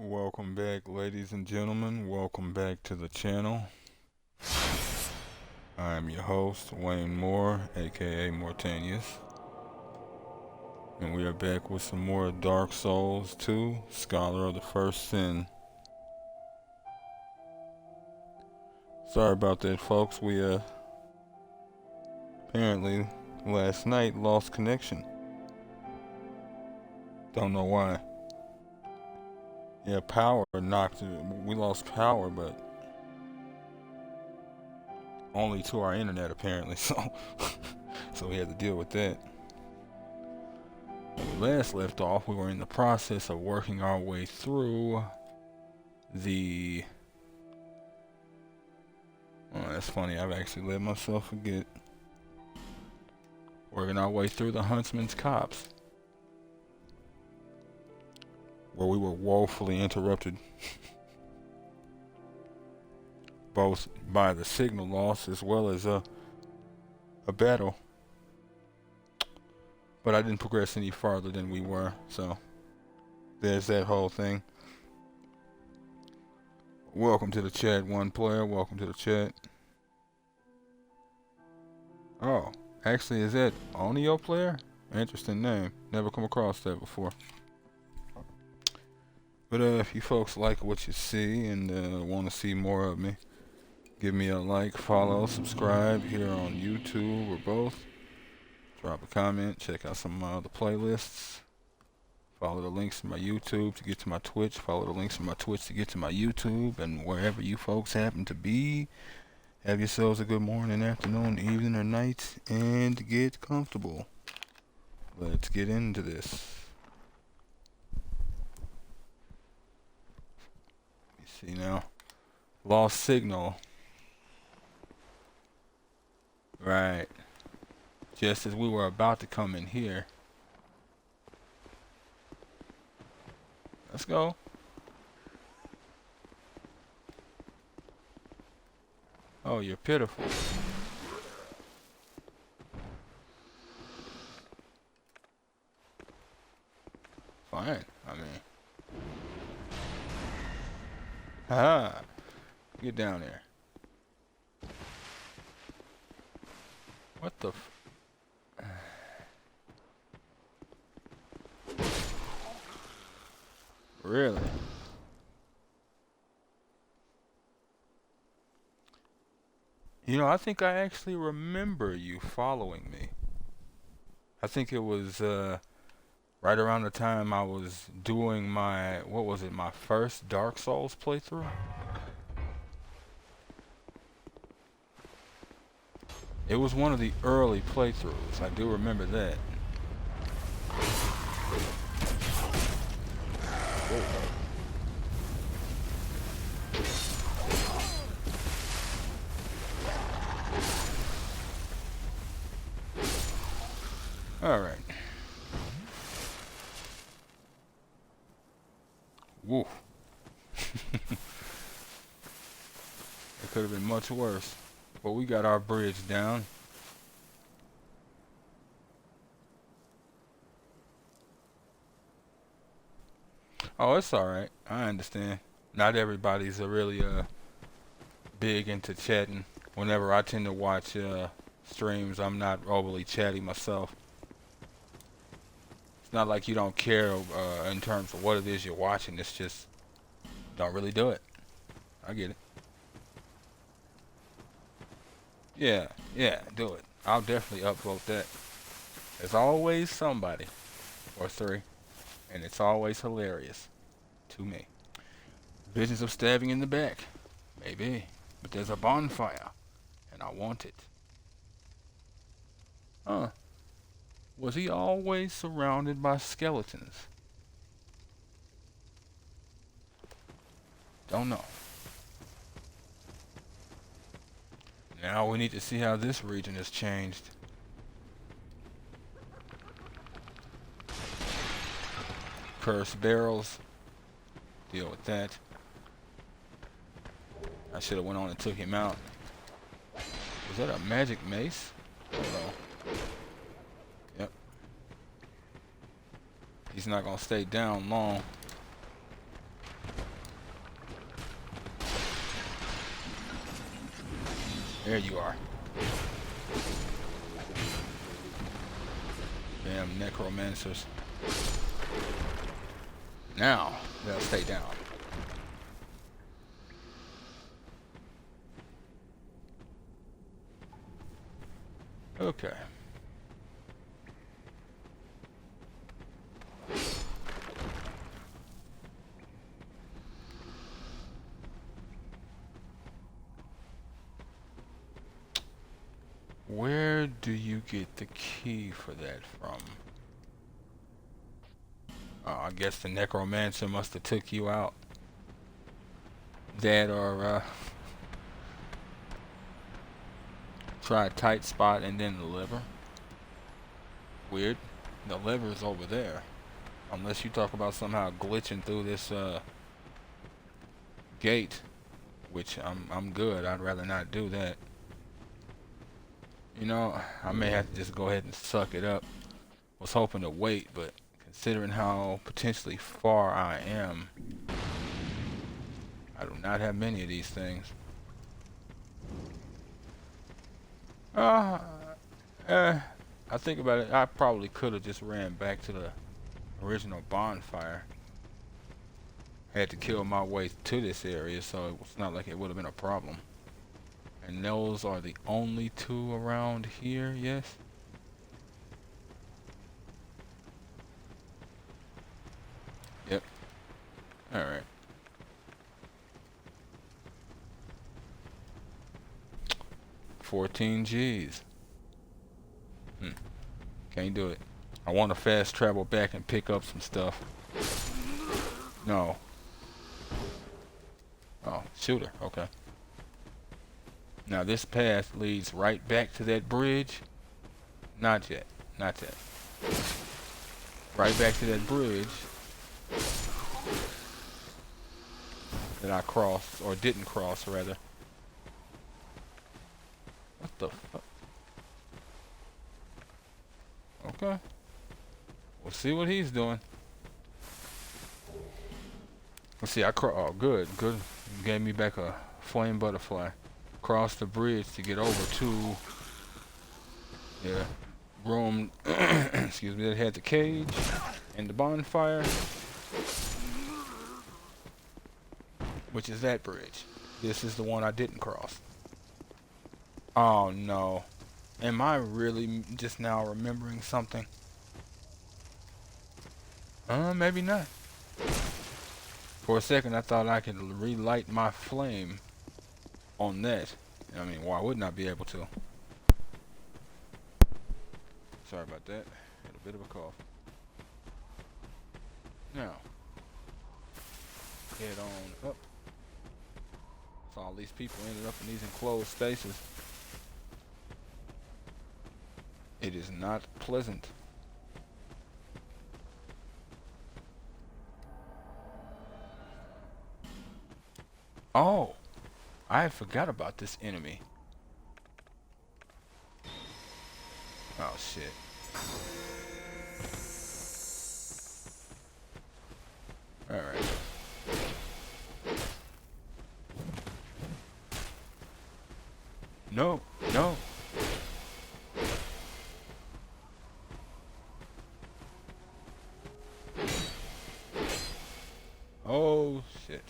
Welcome back, ladies and gentlemen. Welcome back to the channel. I am your host, Wayne Moore, aka Mortanius. And we are back with some more Dark Souls 2, Scholar of the First Sin. Sorry about that, folks. We apparently last night lost connection. Don't know why. Yeah, power knocked it. We lost power, but only to our internet apparently, so we had to deal with that. When we last left off, we were in the process of working our way through the... Oh, that's funny, I've actually let myself forget. Working our way through the Huntsman's Copse, where we were woefully interrupted both by the signal loss as well as a battle. But I didn't progress any farther than we were, so there's that whole thing. Welcome to the chat, one player. Welcome to the chat. Oh, actually, is that Onio player? Interesting name. Never come across that before. But if you folks like what you see and want to see more of me, give me a like, follow, subscribe here on YouTube or both. Drop a comment, check out some of my other playlists. Follow the links to my YouTube to get to my Twitch. Follow the links to my Twitch to get to my YouTube. And wherever you folks happen to be, have yourselves a good morning, afternoon, evening, or night, and get comfortable. Let's get into this. Let me see now. Lost signal. Right. Just as we were about to come in here. Let's go. Oh, you're pitiful. Fine, I mean. Haha. Get down there. What the f... Really? You know, I think I actually remember you following me. I think it was right around the time I was doing my, what was it, my first Dark Souls playthrough? It was one of the early playthroughs, I do remember that. Alright. Woo. It could have been much worse. But we got our bridge down. Oh, it's alright. I understand. Not everybody's really big into chatting. Whenever I tend to watch streams, I'm not overly chatty myself. It's not like you don't care in terms of what it is you're watching. It's just don't really do it. I get it. Yeah, do it. I'll definitely upvote that. There's always somebody or three, and it's always hilarious to me. Visions of stabbing in the back, maybe, but there's a bonfire, and I want it. Huh? Was he always surrounded by skeletons? Don't know. Now we need to see how this region has changed. Cursed barrels. Deal with that. I should have went on and took him out. Was that a magic mace? No. Yep. He's not gonna stay down long. There you are. Damn necromancers. Now, they'll stay down. Okay. Where do you get the key for that from? I guess the necromancer must have took you out. That or try a tight spot and then the lever. Weird. The lever's over there. Unless you talk about somehow glitching through this gate, which I'm good. I'd rather not do that. You know, I may have to just go ahead and suck it up. Was hoping to wait, but considering how potentially far I am, I do not have many of these things. I think about it, I probably could have just ran back to the original bonfire. Had to kill my way to this area, so it's not like it would have been a problem. And those are the only two around here, yes? Yep. Alright. $14 Gs. Can't do it. I want to fast travel back and pick up some stuff. No. Oh, shooter. Okay. Now this path leads right back to that bridge. Not yet. Not yet. Right back to that bridge that I crossed, or didn't cross, rather. What the fuck? Okay. We'll see what he's doing. Let's see, oh, good. You gave me back a flame butterfly. Cross the bridge to get over to, yeah, room, excuse me, that had the cage and the bonfire, which is that bridge. This is the one I didn't cross. Oh no. Am I really just now remembering something? Maybe not. For a second I thought I could relight my flame on that. I mean, why wouldn't I be able to? Sorry about that. Had a bit of a cough. Now, head on up. So all these people ended up in these enclosed spaces. It is not pleasant. Oh, I forgot about this enemy. Oh shit. Alright. No, no. Oh shit.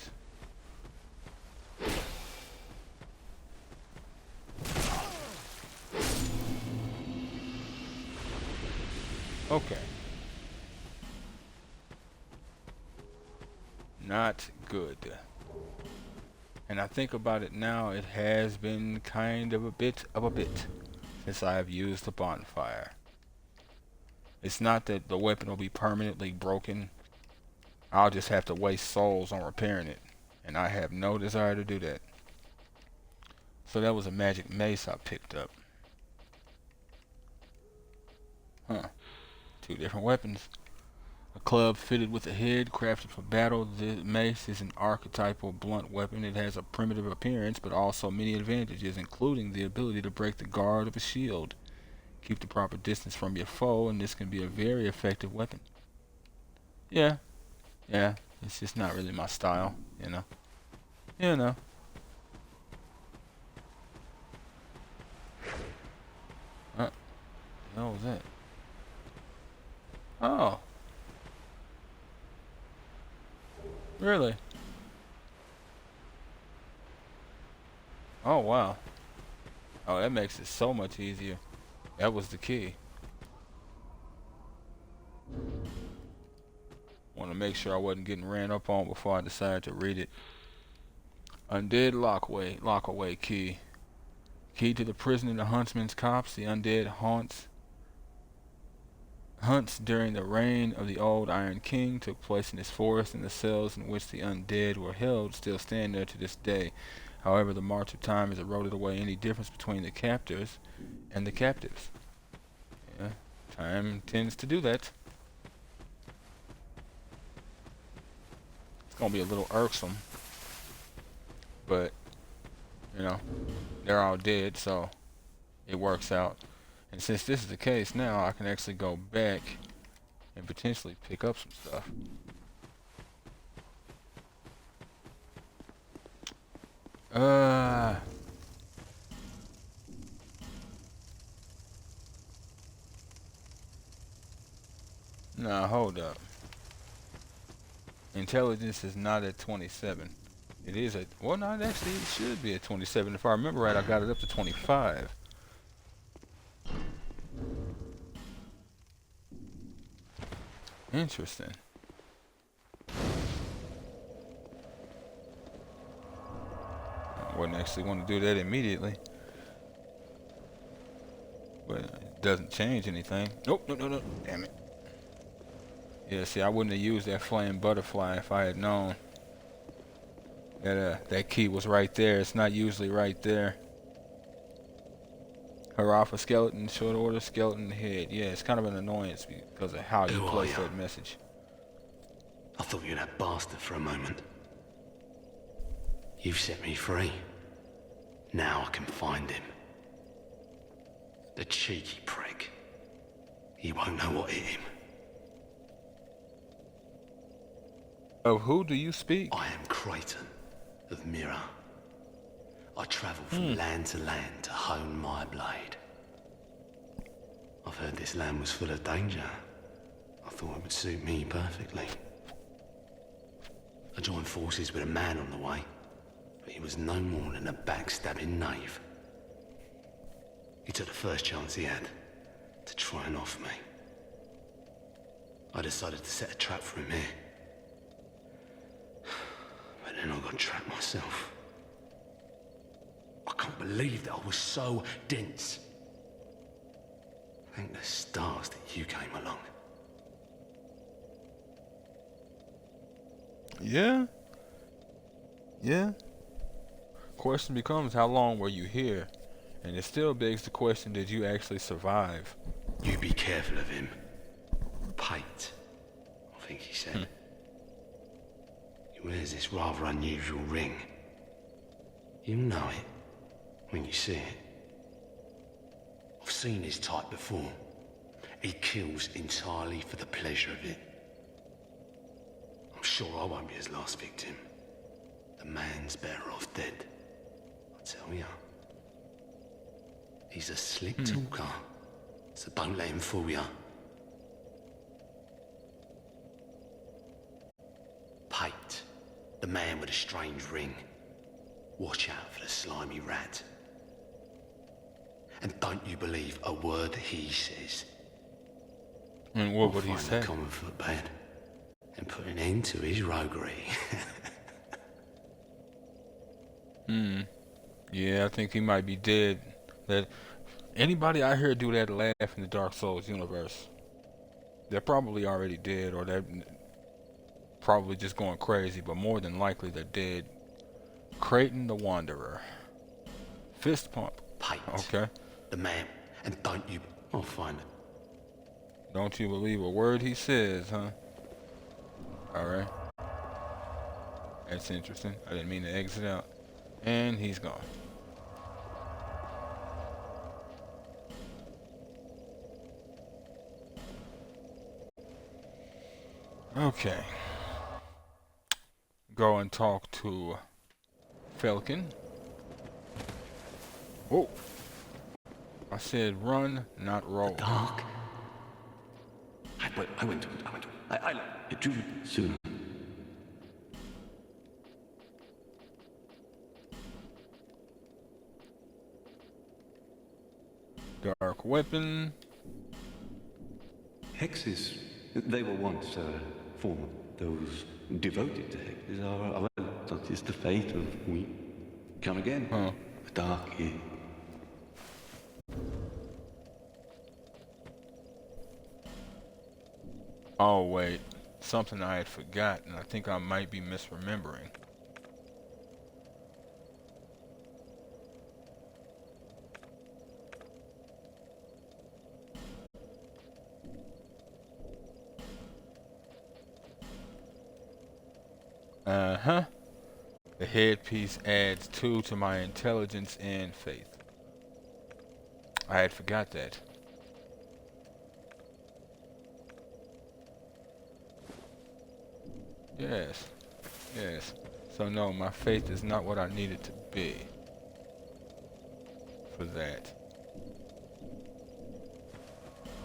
Okay. Not good. And I think about it now, it has been kind of a bit since I have used the bonfire. It's not that the weapon will be permanently broken. I'll just have to waste souls on repairing it. And I have no desire to do that. So that was a magic mace I picked up. Huh. Two different weapons. A club fitted with a head, crafted for battle. The mace is an archetypal blunt weapon. It has a primitive appearance, but also many advantages, including the ability to break the guard of a shield. Keep the proper distance from your foe, and this can be a very effective weapon. Yeah. Yeah. It's just not really my style, you know. You know. Really? Oh, wow. Oh, that makes it so much easier. That was the key. Want to make sure I wasn't getting ran up on before I decided to read it. Undead lockaway key. Key to the prison in the Huntsman's Copse. The undead hunts during the reign of the old Iron King took place in this forest, and the cells in which the undead were held still stand there to this day. However, the march of time has eroded away any difference between the captors and the captives. Yeah, time tends to do that. It's gonna be a little irksome, but you know, they're all dead, so it works out. And since this is the case now, I can actually go back and potentially pick up some stuff. Nah, hold up. Intelligence is not at 27. It is at, well, no, actually it should be at 27. If I remember right, I got it up to 25. Interesting. I wouldn't actually want to do that immediately. But it doesn't change anything. Nope, no. Damn it. Yeah, see, I wouldn't have used that flame butterfly if I had known that that key was right there. It's not usually right there. Hurrah for skeleton, short order, skeleton head. Yeah, it's kind of an annoyance because of how you place that message. I thought you were that bastard for a moment. You've set me free. Now I can find him. The cheeky prick. He won't know what hit him. Of who do you speak? I am Creighton of Mirror. I travel from land to land to hone my blade. I've heard this land was full of danger. I thought it would suit me perfectly. I joined forces with a man on the way, but he was no more than a backstabbing knave. He took the first chance he had to try and off me. I decided to set a trap for him here. But then I got trapped myself. I can't believe that I was so dense. Thank the stars that you came along. Yeah. Question becomes, how long were you here? And it still begs the question, did you actually survive? You be careful of him. Pate, I think he said. He wears this rather unusual ring. You'll know it when you see it. I've seen his type before. He kills entirely for the pleasure of it. I'm sure I won't be his last victim. The man's better off dead, I tell ya. He's a slick talker, so don't let him fool ya. Pate, the man with a strange ring. Watch out for the slimy rat. And don't you believe a word he says. And what would he say? Find the common foot bad and put an end to his roguery. Yeah, I think he might be dead. That anybody out here do that laugh in the Dark Souls universe, they're probably already dead, or they're probably just going crazy, but more than likely they're dead. Creighton the Wanderer. Fist pump. Pate. Okay. The man. And don't you... I'll find it. Don't you believe a word he says, huh? Alright. That's interesting. I didn't mean to exit out. And he's gone. Okay. Go and talk to Falcon. Whoa. I said run, not roll. Dark. I went to it. It drew me soon. dark weapon. Hexes, they were once a form of those devoted to hexes are, well, that is the fate of we come again. Huh. A dark year. Oh wait, something I had forgotten. I think I might be misremembering. Uh-huh. The headpiece adds 2 to my intelligence and faith. I had forgot that. Yes. Yes. So no, my faith is not what I need it to be. For that.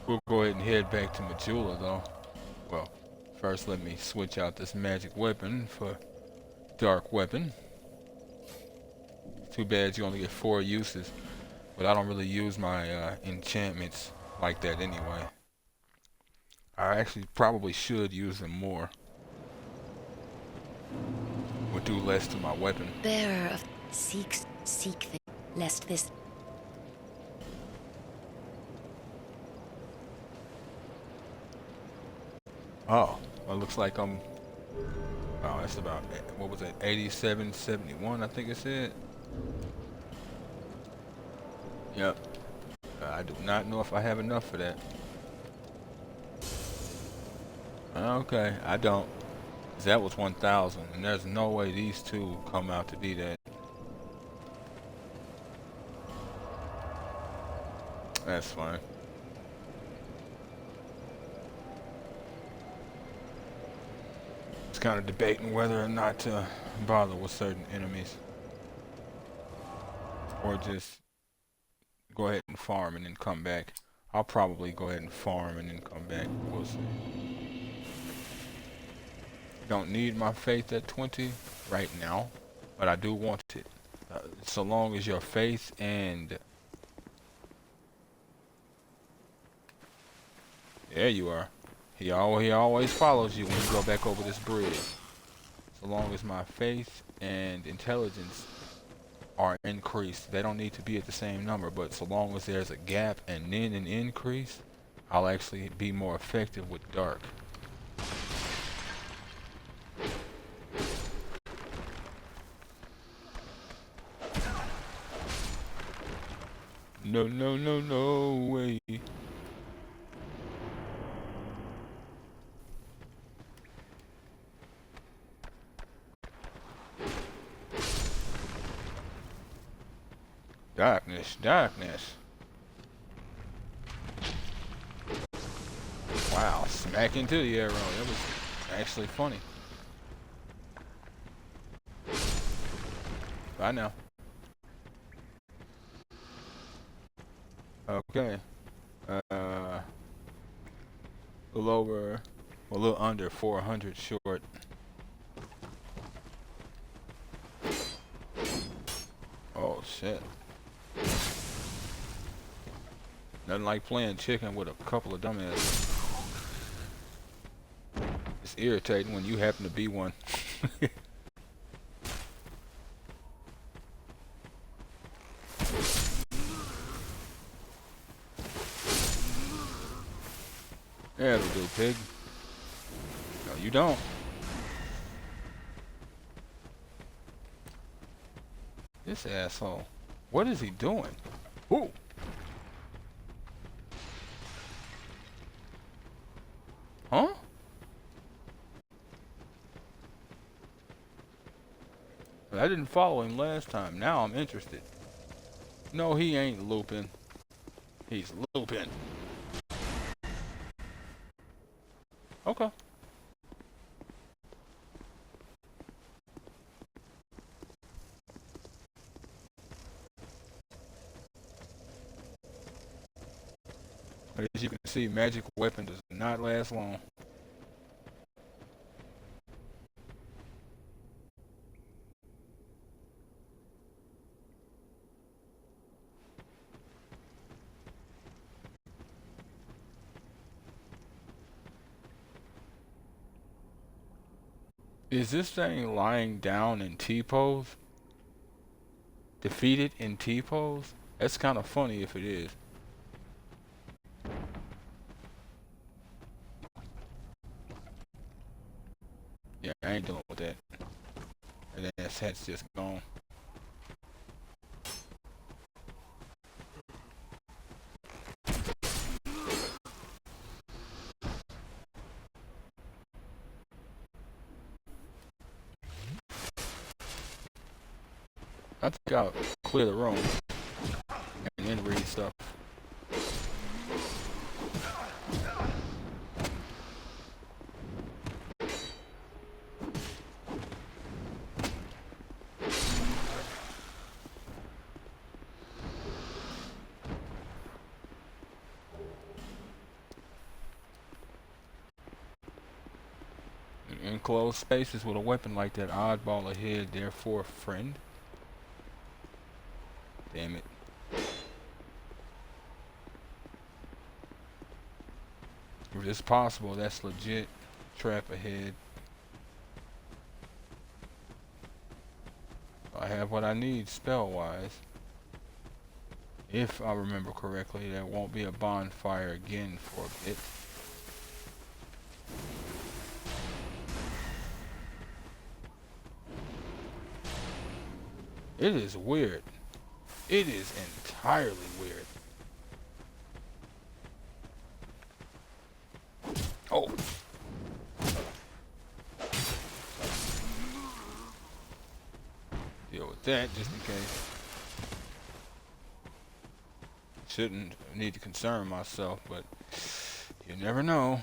We'll go ahead and head back to Majula though. Well, first let me switch out this magic weapon for dark weapon. Too bad you only get 4 uses. But I don't really use my enchantments like that anyway. I actually probably should use them more. Would do less to my weapon. Bearer of seek this, lest this. Oh, well, it looks like I'm. Oh, that's about, what was it, 87.71, I think it said. Yep. I do not know if I have enough for that. Okay, I don't. 'Cause that was 1,000, and there's no way these two come out to be that. That's fine. It's kind of debating whether or not to bother with certain enemies. Or just go ahead and farm and then come back. I'll probably go ahead and farm and then come back. We'll see. Don't need my faith at 20 right now, but I do want it. So long as your faith and... There you are. He always follows you when you go back over this bridge. So long as my faith and intelligence are increased. They don't need to be at the same number, but so long as there's a gap and then an increase, I'll actually be more effective with dark. No, no, no, no way. Darkness, darkness. Wow, smack into the arrow. That was actually funny. Bye now. Okay. A little over, a little under 400 short. Oh shit. Nothing like playing chicken with a couple of dumbasses. It's irritating when you happen to be one. That'll do, pig. No, you don't. This asshole. What is he doing? Ooh. Huh? I didn't follow him last time. Now I'm interested. No, he ain't looping. He's looping. Okay. As you can see, magic weapon does not last long. Is this thing lying down in T-pose? Defeated in T-pose? That's kind of funny if it is. Yeah, I ain't dealing with that. And that's just gone. I think I'll clear the room and then read stuff. In enclosed spaces with a weapon like that, oddball ahead, therefore friend. Damn it. If it's possible, that's legit. Trap ahead. I have what I need spell-wise. If I remember correctly, there won't be a bonfire again for a bit. It is weird. It is entirely weird. Oh. Deal with that just in case. Shouldn't need to concern myself, but you never know.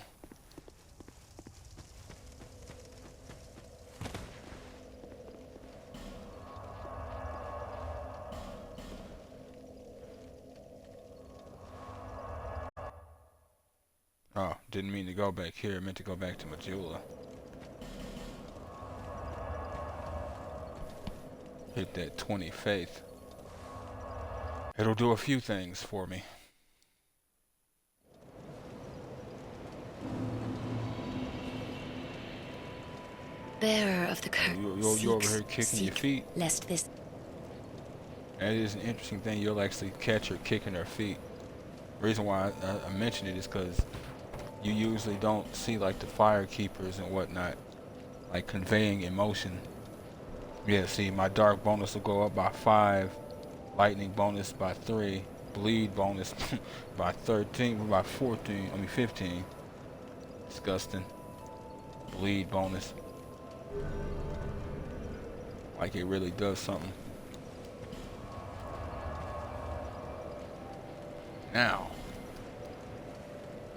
Oh, didn't mean to go back here. I meant to go back to Majula. Hit that 20 faith. It'll do a few things for me. Bearer of the curse. You're over here kicking your feet. Lest this. That is an interesting thing. You'll actually catch her kicking her feet. The reason why I mention it is because you usually don't see like the fire keepers and whatnot, like conveying emotion. Yeah, see, my dark bonus will go up by 5, lightning bonus by 3, bleed bonus by 13, by 14, 15. Disgusting. Bleed bonus. Like it really does something. Now,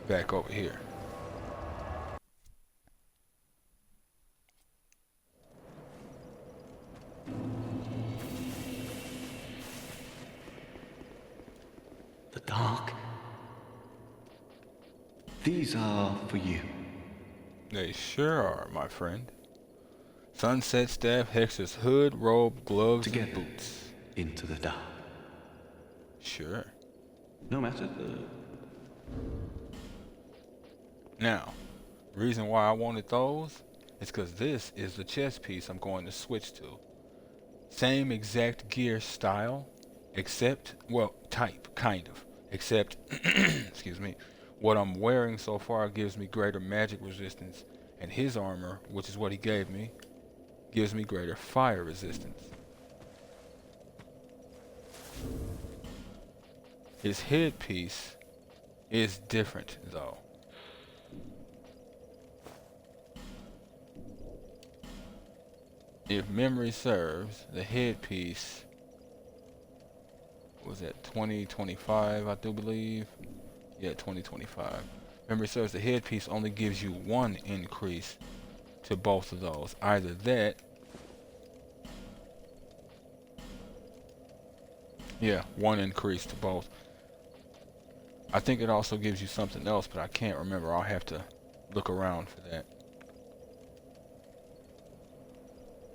back over here. The dark. These are for you. They sure are, my friend. Sunset staff, Hex's hood, robe, gloves, Together and boots. into the dark. Sure. No matter. Now, the reason why I wanted those is because this is the chess piece I'm going to switch to. Same exact gear style, except, well, type, kind of. Except, excuse me, what I'm wearing so far gives me greater magic resistance, and his armor, which is what he gave me, gives me greater fire resistance. His headpiece is different, though. If memory serves, the headpiece was at 2025, I do believe. Yeah, 2025. Memory serves, the headpiece only gives you 1 increase to both of those. Either that, yeah, 1 increase to both. I think it also gives you something else, but I can't remember. I'll have to look around for that.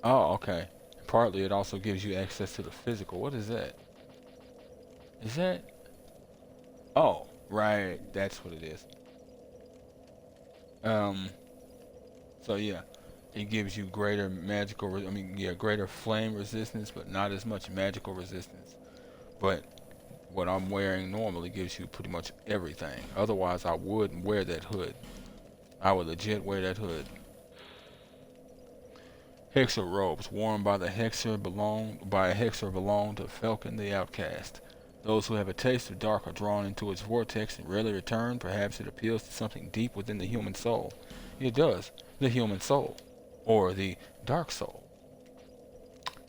Oh, okay. Partly it also gives you access to the physical. What is that? Is that? Oh, right. That's what it is. So yeah. it gives you greater magical, greater flame resistance, but not as much magical resistance. But what I'm wearing normally gives you pretty much everything. Otherwise, I wouldn't wear that hood. I would legit wear that hood. Hexer robes worn by a hexer belong to Falcon the Outcast. Those who have a taste of dark are drawn into its vortex and rarely return. Perhaps it appeals to something deep within the human soul. It does. The human soul. Or the dark soul.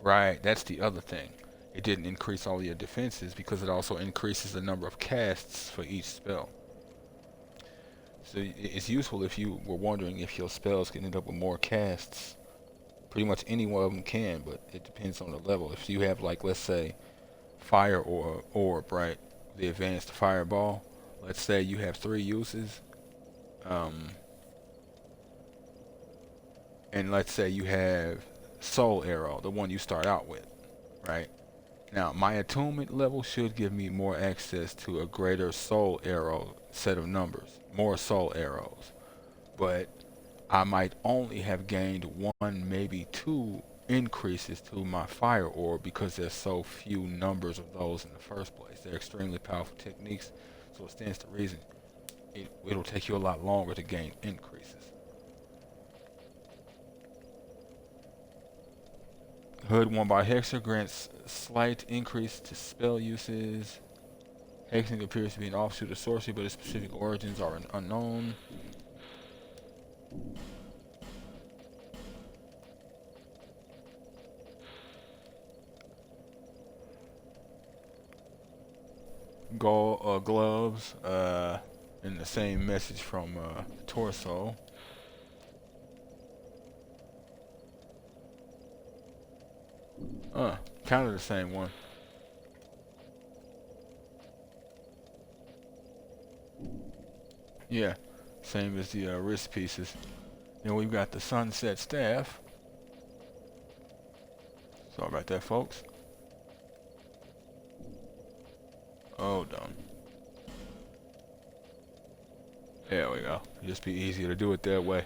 Right, that's the other thing. It didn't increase all your defenses because it also increases the number of casts for each spell. So it's useful if you were wondering if your spells can end up with more casts. Pretty much any one of them can, but it depends on the level. If you have, like, let's say, fire or orb, right? The advanced fireball. Let's say you have 3 uses. And let's say you have soul arrow, the one you start out with, right? Now, my attunement level should give me more access to a greater soul arrow set of numbers, more soul arrows. But I might only have gained 1, maybe 2 increases to my fire orb because there's so few numbers of those in the first place. They're extremely powerful techniques, so it stands to reason it'll take you a lot longer to gain increases. Hood worn by Hexer grants slight increase to spell uses. Hexing appears to be an offshoot of sorcery, but its specific origins are unknown. Gloves, and the same message from Torso. Kind of the same one. Yeah, same as the wrist pieces. Then we've got the Sunset Staff. Sorry about that, folks. Oh, done. There we go. Just be easier to do it that way.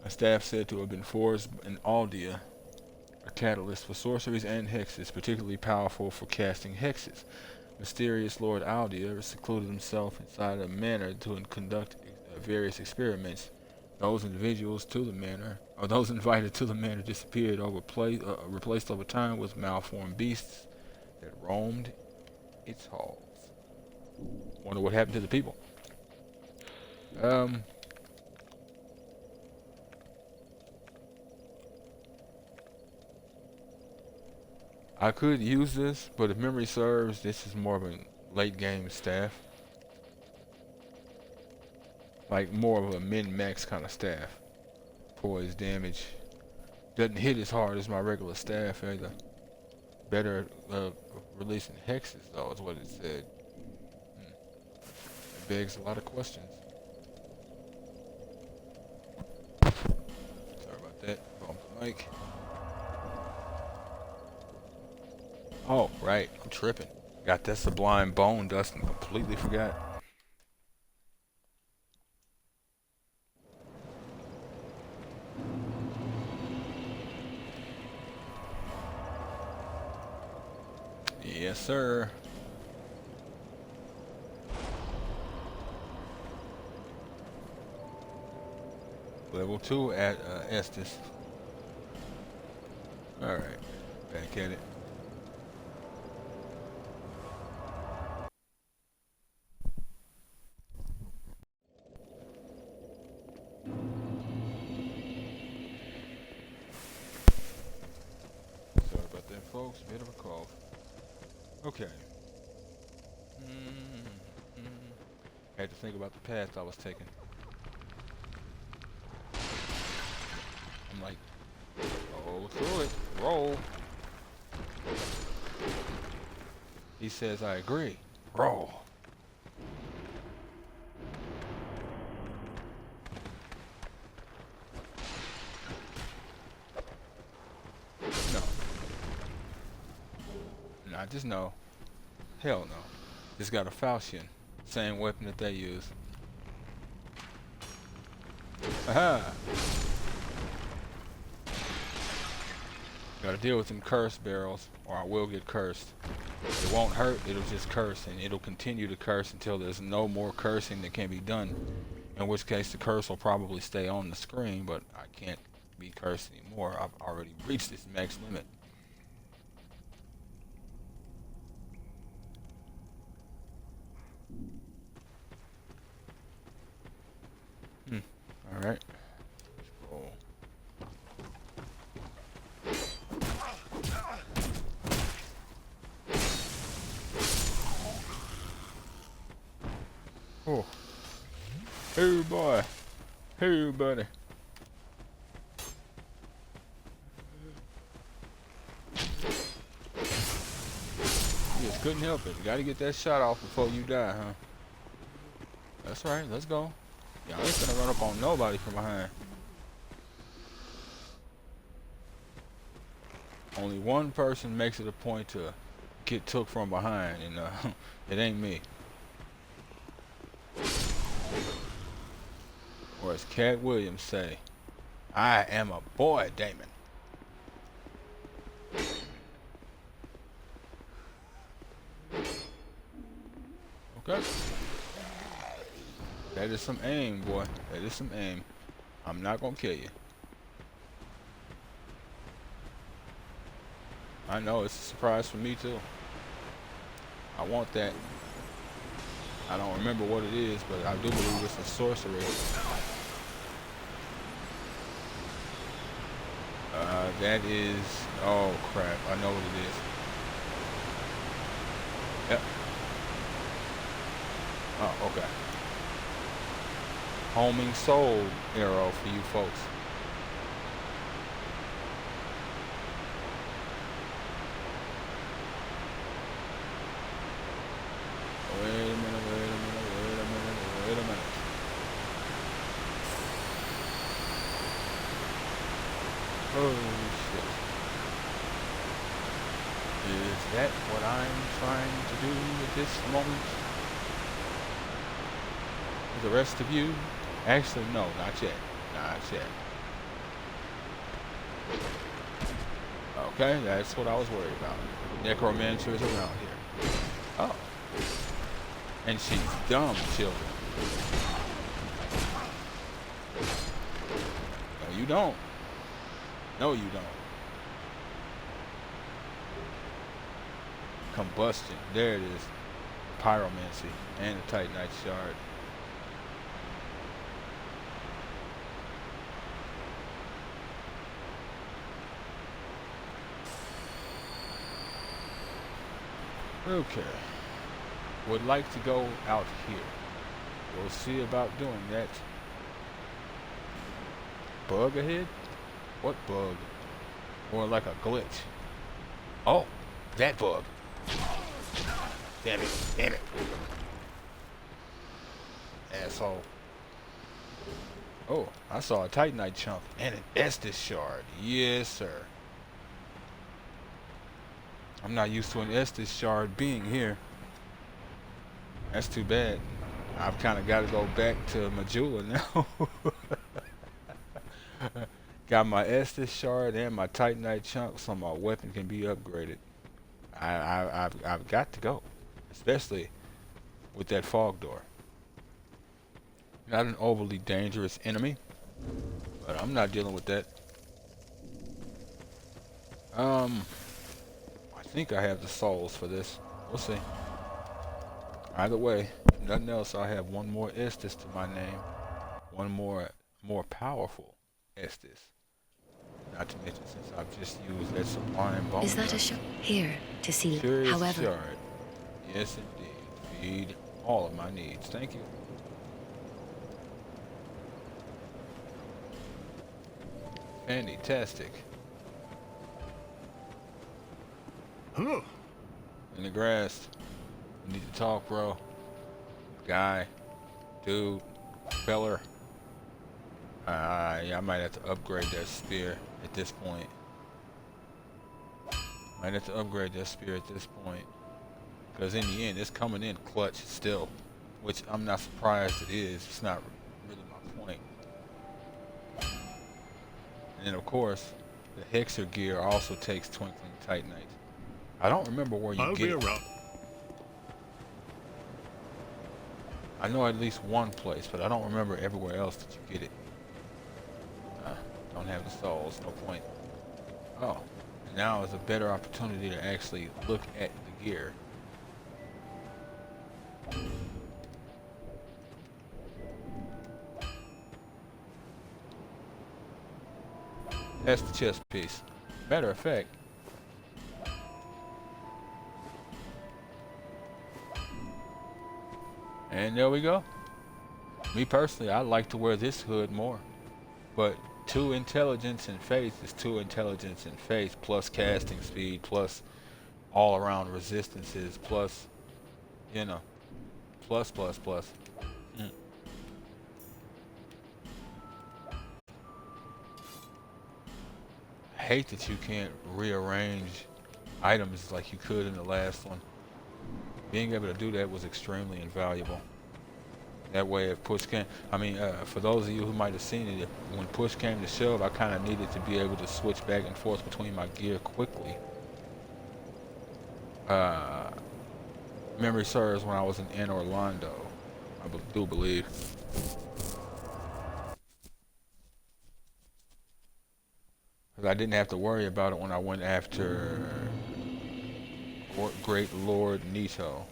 A staff said to have been forged in Aldea, a catalyst for sorceries and hexes, particularly powerful for casting hexes. Mysterious Lord Aldea secluded himself inside a manor to conduct various experiments. Those individuals to the manor, or those invited to the manor, disappeared or replaced over time with malformed beasts that roamed its halls. Wonder what happened to the people. I could use this, but if memory serves, this is more of a late game staff. Like more of a min-max kind of staff. Poise damage. Doesn't hit as hard as my regular staff either. Better releasing hexes though, is what it said. It begs a lot of questions. Sorry about that. Bump the mic. Oh, right. I'm tripping. Got that sublime bone dust and completely forgot. Yes, sir. Level 2 at Estes. Alright. Back at it. Sorry about that, folks. Bit of a cough. Okay. Had to think about the path I was taking. I'm like, oh, through it. Roll. He says, I agree. Roll. No. Not just no. Hell no. It's got a falchion. Same weapon that they use. Aha! Gotta deal with them curse barrels, or I will get cursed. It won't hurt, it'll just curse, and it'll continue to curse until there's no more cursing that can be done. In which case the curse will probably stay on the screen, but I can't be cursed anymore. I've already reached its max limit. Alright. Roll. Oh. Hey boy. Hey buddy. You just couldn't help it. You gotta get that shot off before you die, huh? That's right, let's go. Y'all ain't gonna run up on nobody from behind. Only one person makes it a point to get took from behind, and it ain't me. Or as Cat Williams say, I am a boy, Damon. Okay. That is some aim, boy. That is some aim. I'm not gonna kill you. I know, it's a surprise for me too. I want that. I don't remember what it is, but I do believe it's a sorcery. That is... oh crap, I know what it is. Yep. Oh, okay. Homing soul arrow for you folks. Wait a minute, wait a minute, wait a minute, wait a minute. Holy shit. Is that what I'm trying to do at this moment? The rest of you? Actually, no, not yet. Not yet. Okay, that's what I was worried about. Necromancer is around here. Oh. And she's dumb, children. No, you don't. No, you don't. Combustion. There it is. Pyromancy. And the Titanite shard. Okay. Would like to go out here. We'll see about doing that. Bug ahead? What bug? Or like a glitch? Oh, that bug. Damn it, damn it. Asshole. Oh, I saw a Titanite chunk and an Estus shard. Yes, sir. I'm not used to an Estus shard being here. That's too bad. I've kind of got to go back to Majula now. Got my Estus shard and my Titanite chunk, so my weapon can be upgraded. I've got to go, especially with that fog door. Not an overly dangerous enemy, but I'm not dealing with that. I think I have the souls for this. We'll see. Either way, if nothing else, I have one more Estus to my name. One more powerful Estus. Not to mention, since I've just used that sublime bone. Is that a shot? Here, to see. Curious However. shard. Yes, indeed. Feed all of my needs. Thank you. Fantastic. Hello. In the grass. We need to talk, bro. Guy. Dude. Feller. Yeah, I might have to upgrade that spear at this point. Might have to upgrade that spear at this point. Because in the end, it's coming in clutch still. Which I'm not surprised it is. It's not really my point. And of course, the Hexer gear also takes Twinkling Titanite. I don't remember where you I'll get be it. around. I know at least one place, but I don't remember everywhere else that you get it. Don't have the souls, no point. Oh, now is a better opportunity to actually look at the gear. That's the chest piece. Matter of fact, and there we go. Me personally, I like to wear this hood more. But 2 intelligence and faith is 2 intelligence and faith plus casting speed plus all around resistances plus, you know, plus. Mm. I hate that you can't rearrange items like you could in the last one. Being able to do that was extremely invaluable. That way, if push came, for those of you who might have seen it, when push came to shove, I kind of needed to be able to switch back and forth between my gear quickly. Memory serves when I was in Orlando, do believe. Because I didn't have to worry about it when I went after Great Lord Nito.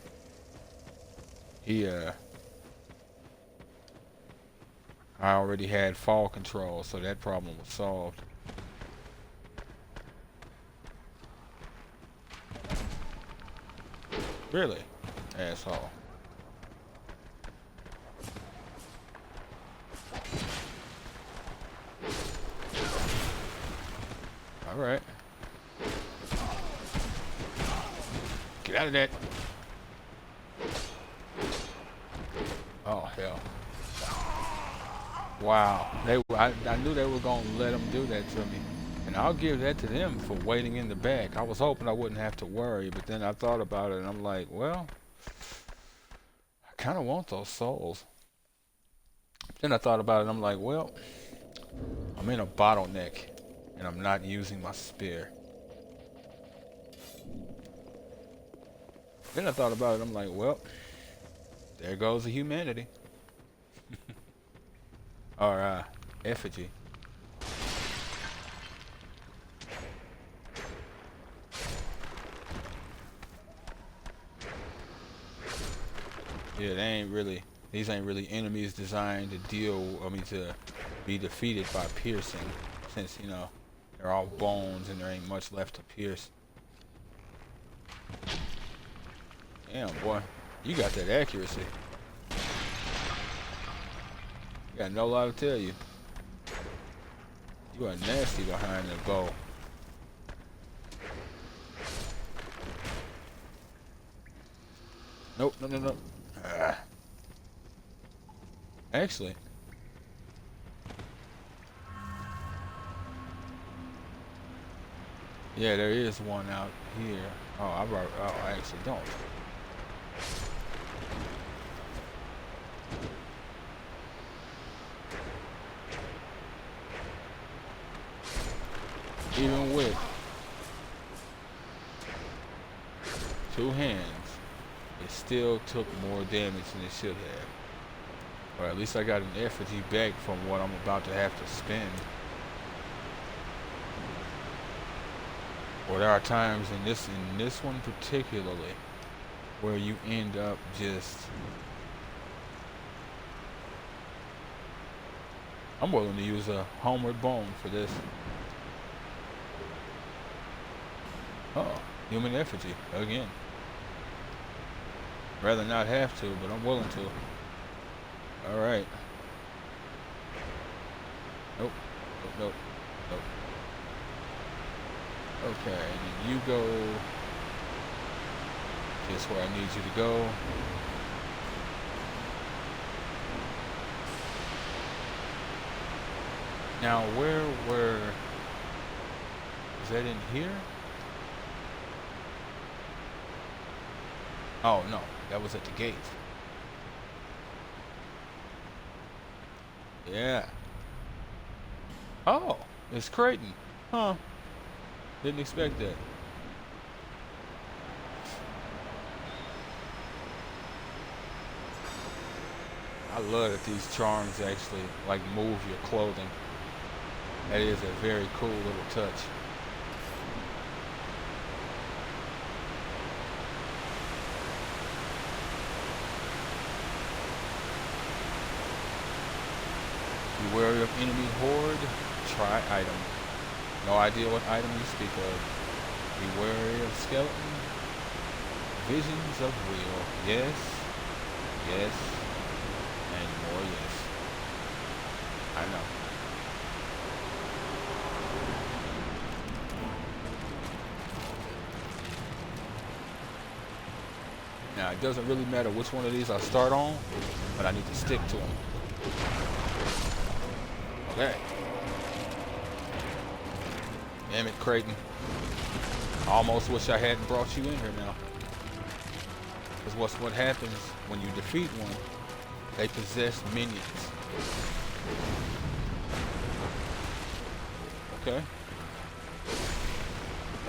I already had fall control, so that problem was solved. Really? Asshole. Alright. Get out of that. Oh, hell. Wow. I knew they were going to let them do that to me. And I'll give that to them for waiting in the back. I was hoping I wouldn't have to worry, but then I thought about it and I'm like, well, I kind of want those souls. Then I thought about it and I'm like, well, I'm in a bottleneck and I'm not using my spear. Then I thought about it, I'm like, well, there goes the humanity. Or, effigy. Yeah, these ain't really enemies designed to to be defeated by piercing. Since, they're all bones and there ain't much left to pierce. Damn, boy. You got that accuracy. Got no lie to tell you. You are nasty behind the bow. Nope, no. Actually. Yeah, there is one out here. Oh, I actually don't. Even with 2 hands, it still took more damage than it should have. Or at least I got an effigy back from what I'm about to have to spend. Or there are times in this one particularly where you end up just... I'm willing to use a homeward bone for this. Oh, human effigy again. Rather not have to, but I'm willing to. Alright. Nope. Okay, and then you go just where I need you to go. Now, is that in here? Oh, no, that was at the gate. Yeah. Oh, It's Creighton. Huh. Didn't expect that. I love that these charms actually like move your clothing. That is a very cool little touch. Be wary of enemy horde. Try item. No idea what item you speak of. Be wary of skeleton. Visions of real. Yes. Yes. And more yes. I know. Now it doesn't really matter which one of these I start on, but I need to stick to them. Okay. Damn it, Creighton. I almost wish I hadn't brought you in here now. Because what happens when you defeat one, they possess minions. Okay.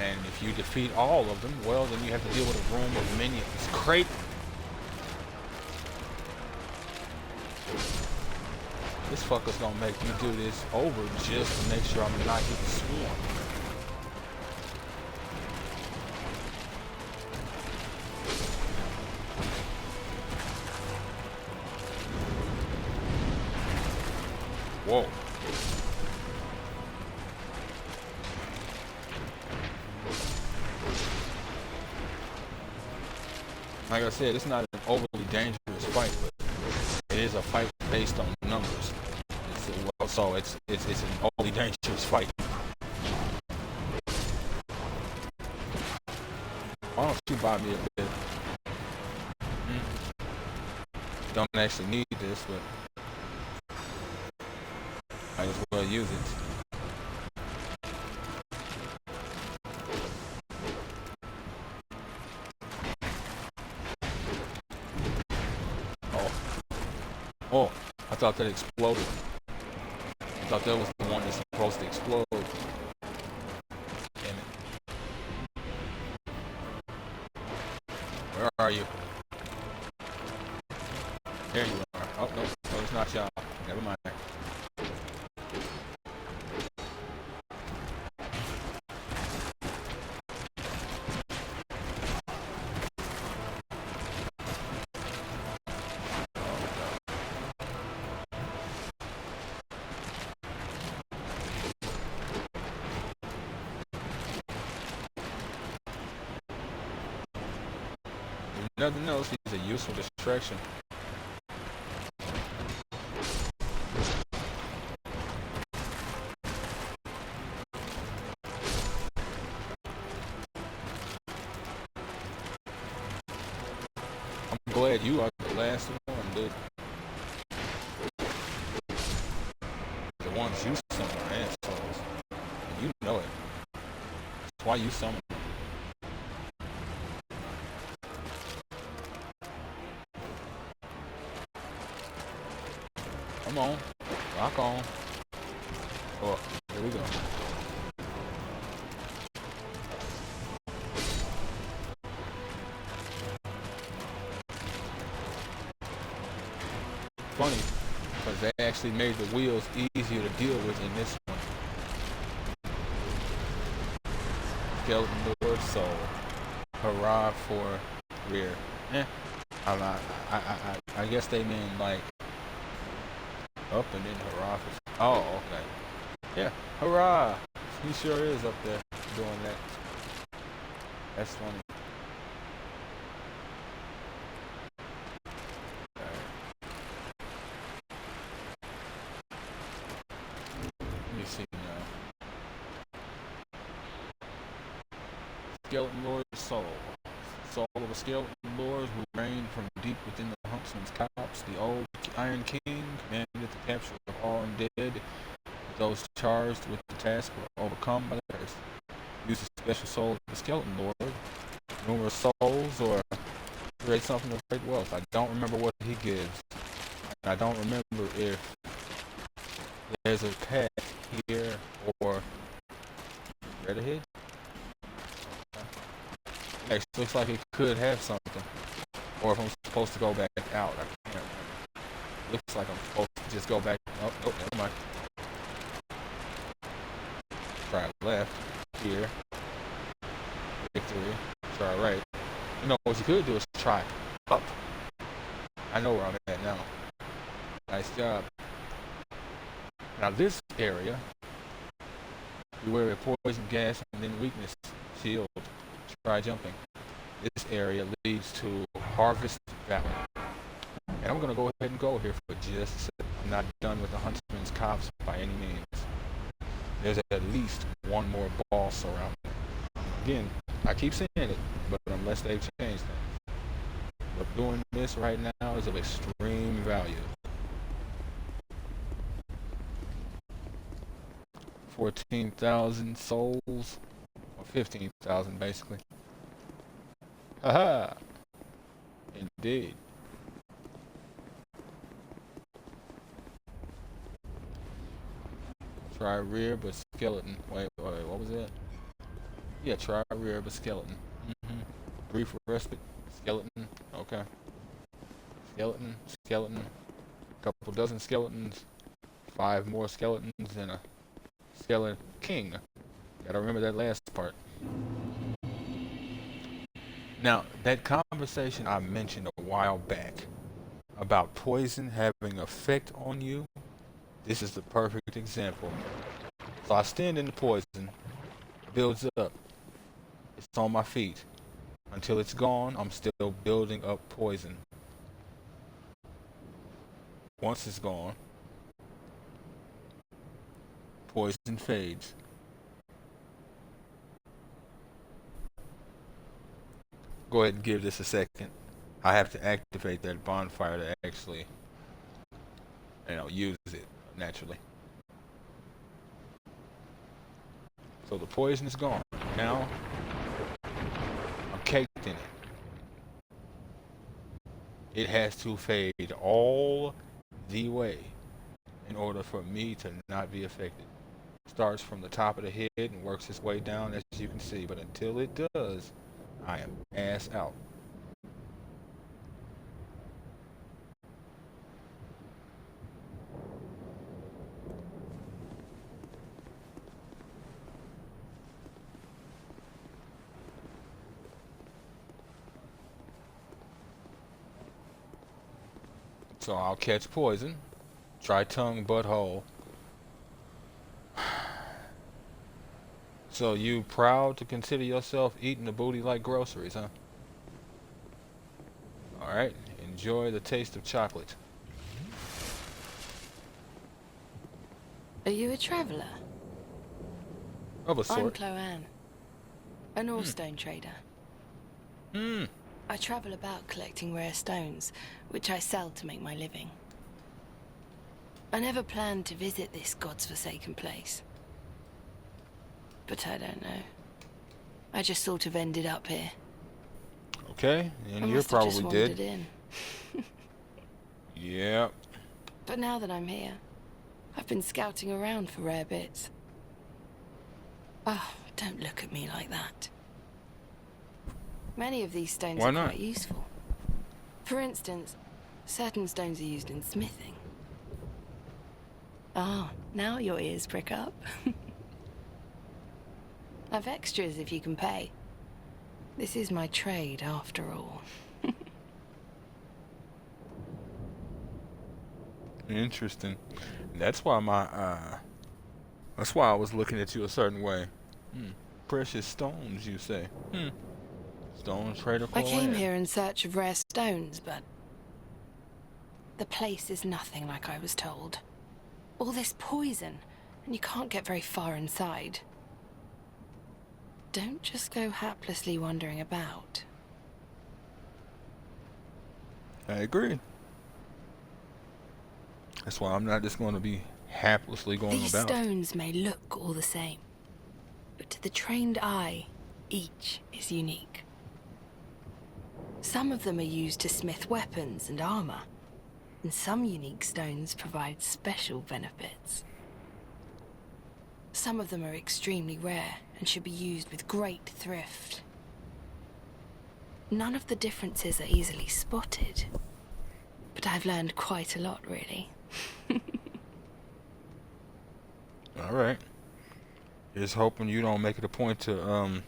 And if you defeat all of them, well, then you have to deal with a room of minions. Creighton! This fucker's gonna make me do this over just to make sure I'm not getting swarmed. Whoa. Like I said, it's not an overly dangerous fight, but it is a fight based on numbers. So it's an overly dangerous fight. Why don't you buy me a bit? Don't actually need this, but might as well use it. Oh, I thought that exploded. I thought that was the one that's supposed to explode. Damn it. Where are you? There you are. Oh, no, it's not y'all. Never mind. Nothing else, he's a useful distraction. I'm glad you are the last one, dude. The ones you summon are assholes. And you know it. That's why you summon. Come on, rock on. Oh, here we go. Funny, because they actually made the wheels easier to deal with in this one. Skeleton Lord Soul. Hurrah for rear. I guess they mean like up and then hurrah for... Oh, okay. Yeah, hurrah! He sure is up there doing that. That's funny. Let me see now. Skeleton Lord Soul. Soul of a skeleton lord who reigned from deep within the Huntsman's Copse, the old Iron King, commanded the capture of all undead. Those charged with the task were overcome by the curse. Use a special soul of the skeleton lord, numerous souls, or create something of great wealth. I don't remember what he gives. I don't remember if there's a path here or right ahead. Actually, looks like it could have something. Or if I'm supposed to go back out, I can't remember. Looks like I'm supposed to just go back. Oh, never mind. Try left here. Victory. Try right. You know what you could do is try up. I know where I'm at now. Nice job. Now this area, beware of poison gas and then weakness shield. Try jumping. This area leads to Harvest Valley. And I'm gonna go ahead and go here for just a second. I'm not done with the Huntsman's Copse by any means. There's at least one more boss around. Again, I keep saying it, but unless they've changed things. But doing this right now is of extreme value. 14,000 souls, or 15,000 basically. Haha! Indeed. Try rear but skeleton. Wait, what was that? Yeah, try rear but skeleton. Brief respite, skeleton. Okay. Skeleton. Couple dozen skeletons. 5 more skeletons and a skeleton king. Gotta remember that last part. Now, that conversation I mentioned a while back about poison having effect on you, this is the perfect example. So I stand in the poison, builds up, it's on my feet. Until it's gone, I'm still building up poison. Once it's gone, poison fades. Go ahead and give this a second. I have to activate that bonfire to actually, use it naturally. So the poison is gone. Now, I'm caked in it. It has to fade all the way in order for me to not be affected. Starts from the top of the head and works its way down, as you can see. But until it does, I am ass out. So I'll catch poison. Try tongue, butthole. So you proud to consider yourself eating the booty like groceries, huh? Alright, enjoy the taste of chocolate. Are you a traveller? Of a I'm sort. Chloanne, an ore stone trader. I travel about collecting rare stones, which I sell to make my living. I never planned to visit this God's forsaken place. But I don't know. I just sort of ended up here. Okay, and I you're must have just probably wandered dead. in. Yep. But now that I'm here, I've been scouting around for rare bits. Oh, don't look at me like that. Many of these stones Why are not? quite useful. For instance, certain stones are used in smithing. Ah, now your ears prick up. I've extras if you can pay. This is my trade, after all. Interesting. That's why that's why I was looking at you a certain way. Precious stones, you say? Stone trader I came Chloanne. here in search of rare stones, but the place is nothing like I was told. All this poison, and you can't get very far inside. Don't just go haplessly wandering about. I agree. That's why I'm not just going to be haplessly going These about. stones may look all the same, but to the trained eye, each is unique. Some of them are used to smith weapons and armor, and some unique stones provide special benefits. Some of them are extremely rare and should be used with great thrift. None of the differences are easily spotted, but I've learned quite a lot, really. All right. Just hoping you don't make it a point to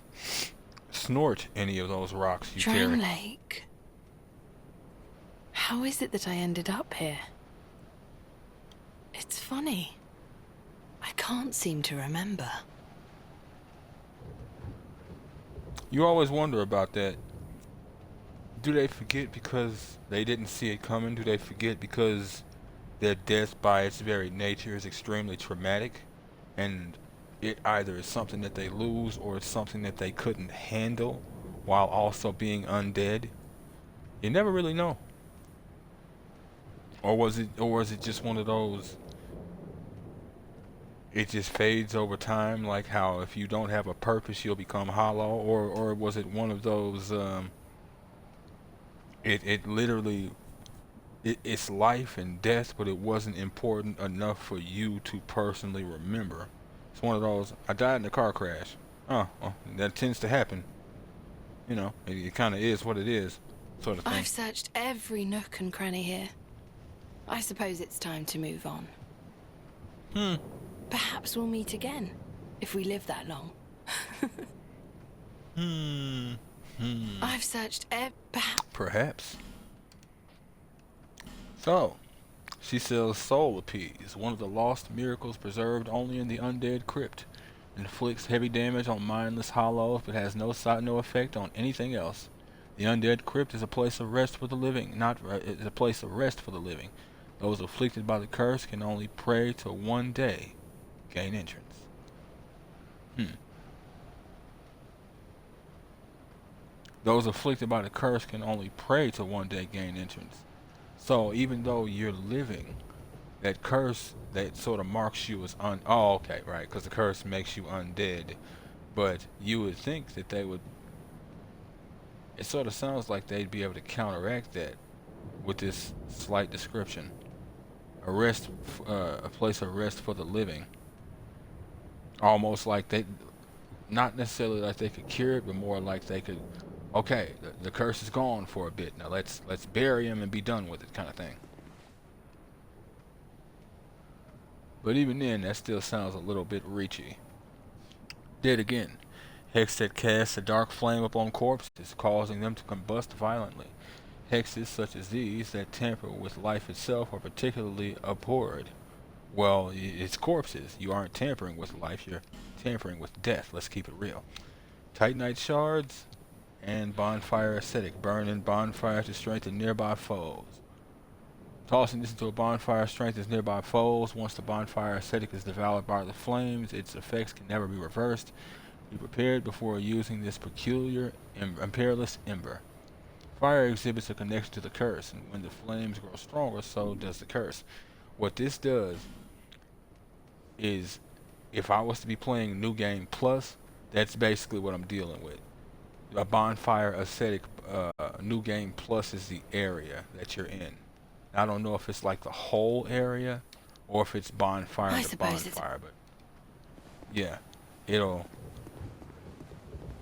snort any of those rocks you Drown carry. Lake. How is it that I ended up here? It's funny. I can't seem to remember. You always wonder about that. Do they forget because they didn't see it coming? Do they forget because their death by its very nature is extremely traumatic, and it either is something that they lose or it's something that they couldn't handle while also being undead? You never really know. Or was it just one of those, it just fades over time, like how if you don't have a purpose you'll become hollow? Or was it one of those it literally, it's life and death, but it wasn't important enough for you to personally remember? It's one of those, I died in a car crash. Oh, well, that tends to happen. You know, it kind of is what it is, sort of thing. I've searched every nook and cranny here. I suppose it's time to move on. Perhaps we'll meet again, if we live that long. I've searched Perhaps. So, she sells soul appease, one of the lost miracles preserved only in the undead crypt. Inflicts heavy damage on mindless hollows, but has no effect on anything else. The undead crypt is a place of rest for the living, is a place of rest for the living. Those afflicted by the curse can only pray to one day gain entrance. Those afflicted by the curse can only pray to one day gain entrance. So even though you're living, that curse that sort of marks you as oh, okay, right, because the curse makes you undead. But you would think that they would, it sort of sounds like they'd be able to counteract that with this slight description. A place of rest for the living. Almost like they, not necessarily like they could cure it, but more like they could, okay, the curse is gone for a bit. Now let's bury him and be done with it, kind of thing. But even then, that still sounds a little bit reachy. Dead again. Hex that casts a dark flame upon corpses, causing them to combust violently. Hexes such as these that tamper with life itself are particularly abhorred. Well, it's corpses. You aren't tampering with life, you're tampering with death. Let's keep it real. Titanite shards and bonfire ascetic. Burn in bonfire to strengthen nearby foes. Tossing this into a bonfire strengthens nearby foes. Once the bonfire ascetic is devoured by the flames, its effects can never be reversed. Be prepared before using this peculiar imperialist ember. Fire exhibits a connection to the curse, and when the flames grow stronger, so does the curse. What this does is, if I was to be playing New Game Plus, that's basically what I'm dealing with. A bonfire ascetic, New Game Plus is the area that you're in. I don't know if it's like the whole area or if it's bonfire to bonfire, but yeah, it'll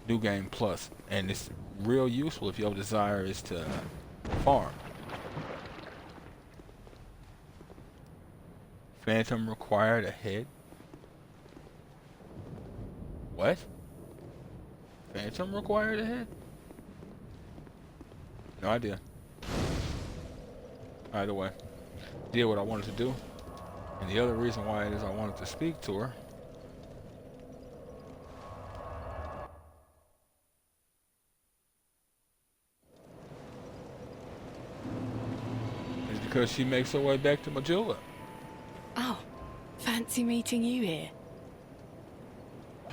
New Game Plus, and it's real useful if your desire is to farm. Phantom required ahead. What? Phantom required ahead? No idea. Either way, did what I wanted to do, and the other reason why it is I wanted to speak to her is because she makes her way back to Majula. Oh, fancy meeting you here.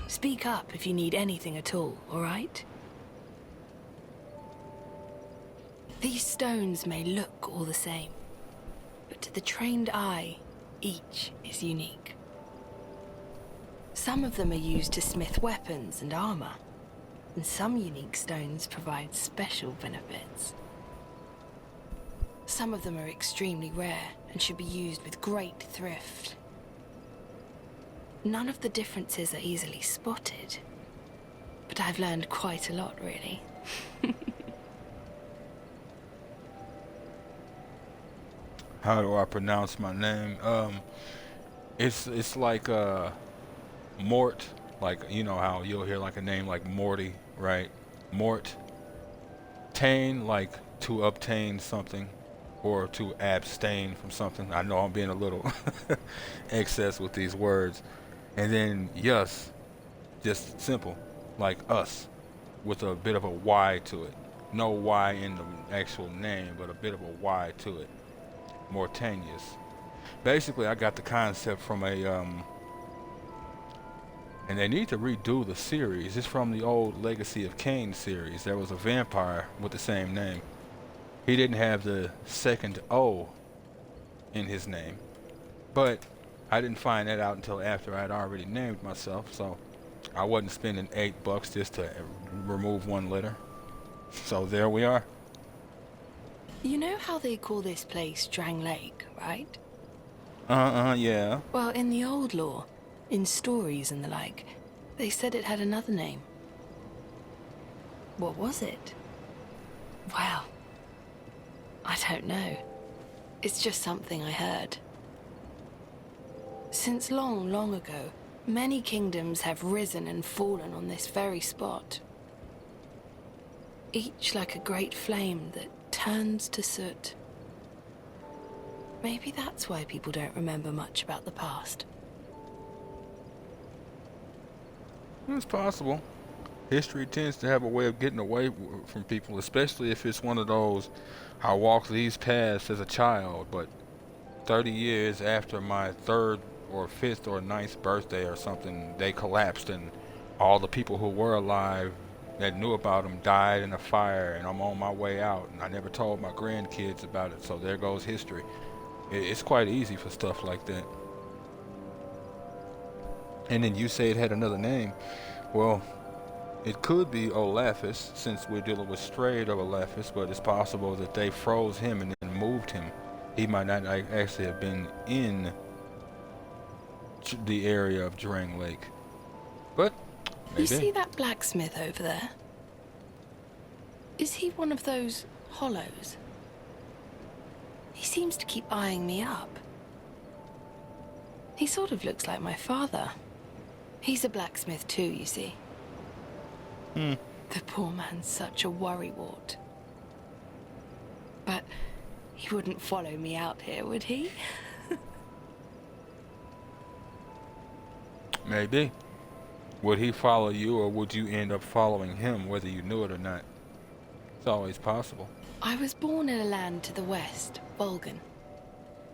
Speak up if you need anything at all, alright? These stones may look all the same, but to the trained eye, each is unique. Some of them are used to smith weapons and armor, and some unique stones provide special benefits. Some of them are extremely rare and should be used with great thrift. none of the differences are easily spotted. But I've learned quite a lot, really. How do I pronounce my name? It's like Mort, like you know how you'll hear like a name like Morty, right? Mort. Tain, like to obtain something, or to abstain from something. I know I'm being a little excess with these words. And then yes, just simple, like us, with a bit of a Y to it. No Y in the actual name, but a bit of a Y to it. Mortanius. Basically, I got the concept from and they need to redo the series. It's from the old Legacy of Kain series. There was a vampire with the same name. He didn't have the second O in his name, but I didn't find that out until after I'd already named myself, so I wasn't spending $8 just to remove one letter. So there we are. You know how they call this place Drang Lake, right? Yeah. Well, in the old lore, in stories and the like, they said it had another name. What was it? Well, I don't know. It's just something I heard. Since long, long ago, many kingdoms have risen and fallen on this very spot. Each like a great flame that turns to soot. Maybe that's why people don't remember much about the past. It's possible. History tends to have a way of getting away from people, especially if it's one of those, I walked these paths as a child, but 30 years after my 3rd or 5th or 9th birthday or something, they collapsed and all the people who were alive that knew about them died in a fire, and I'm on my way out and I never told my grandkids about it, so there goes history. It's quite easy for stuff like that. And then you say it had another name. Well, it could be Olaphus, since we're dealing with strayed of Olaphus, but it's possible that they froze him and then moved him. He might not actually have been in the area of Drang Lake. But maybe. You see that blacksmith over there? Is he one of those hollows? He seems to keep eyeing me up. He sort of looks like my father. He's a blacksmith too, you see. The poor man's such a worrywart. But he wouldn't follow me out here, would he? Maybe. Would he follow you, or would you end up following him, whether you knew it or not? It's always possible. I was born in a land to the west, Volgan,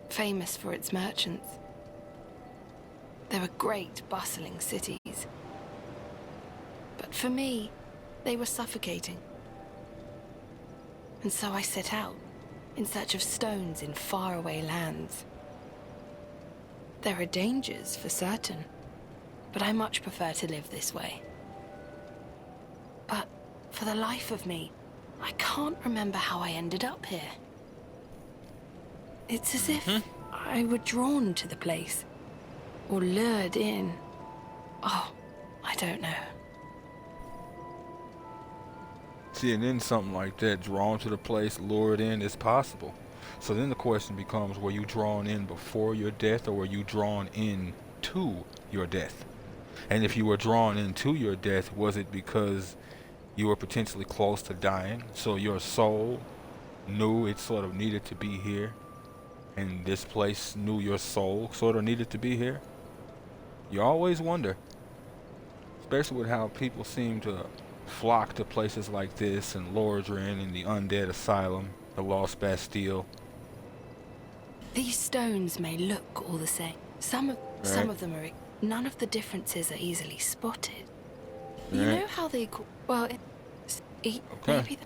famous for its merchants. They were great, bustling cities. But for me, they were suffocating. And so I set out, in search of stones in faraway lands. There are dangers, for certain, but I much prefer to live this way. But for the life of me, I can't remember how I ended up here. It's as if I were drawn to the place. Or lured in. Oh, I don't know. See, and then something like that, drawn to the place, lured in, is possible. So then the question becomes, were you drawn in before your death, or were you drawn in to your death? And if you were drawn into your death, was it because you were potentially close to dying, so your soul knew it sort of needed to be here, and this place knew your soul sort of needed to be here? You always wonder, especially with how people seem to flock to places like this, and Lordran and the Undead Asylum, the Lost Bastille. These stones may look all the same. Some of them are. None of the differences are easily spotted. You know how they call. Well, maybe.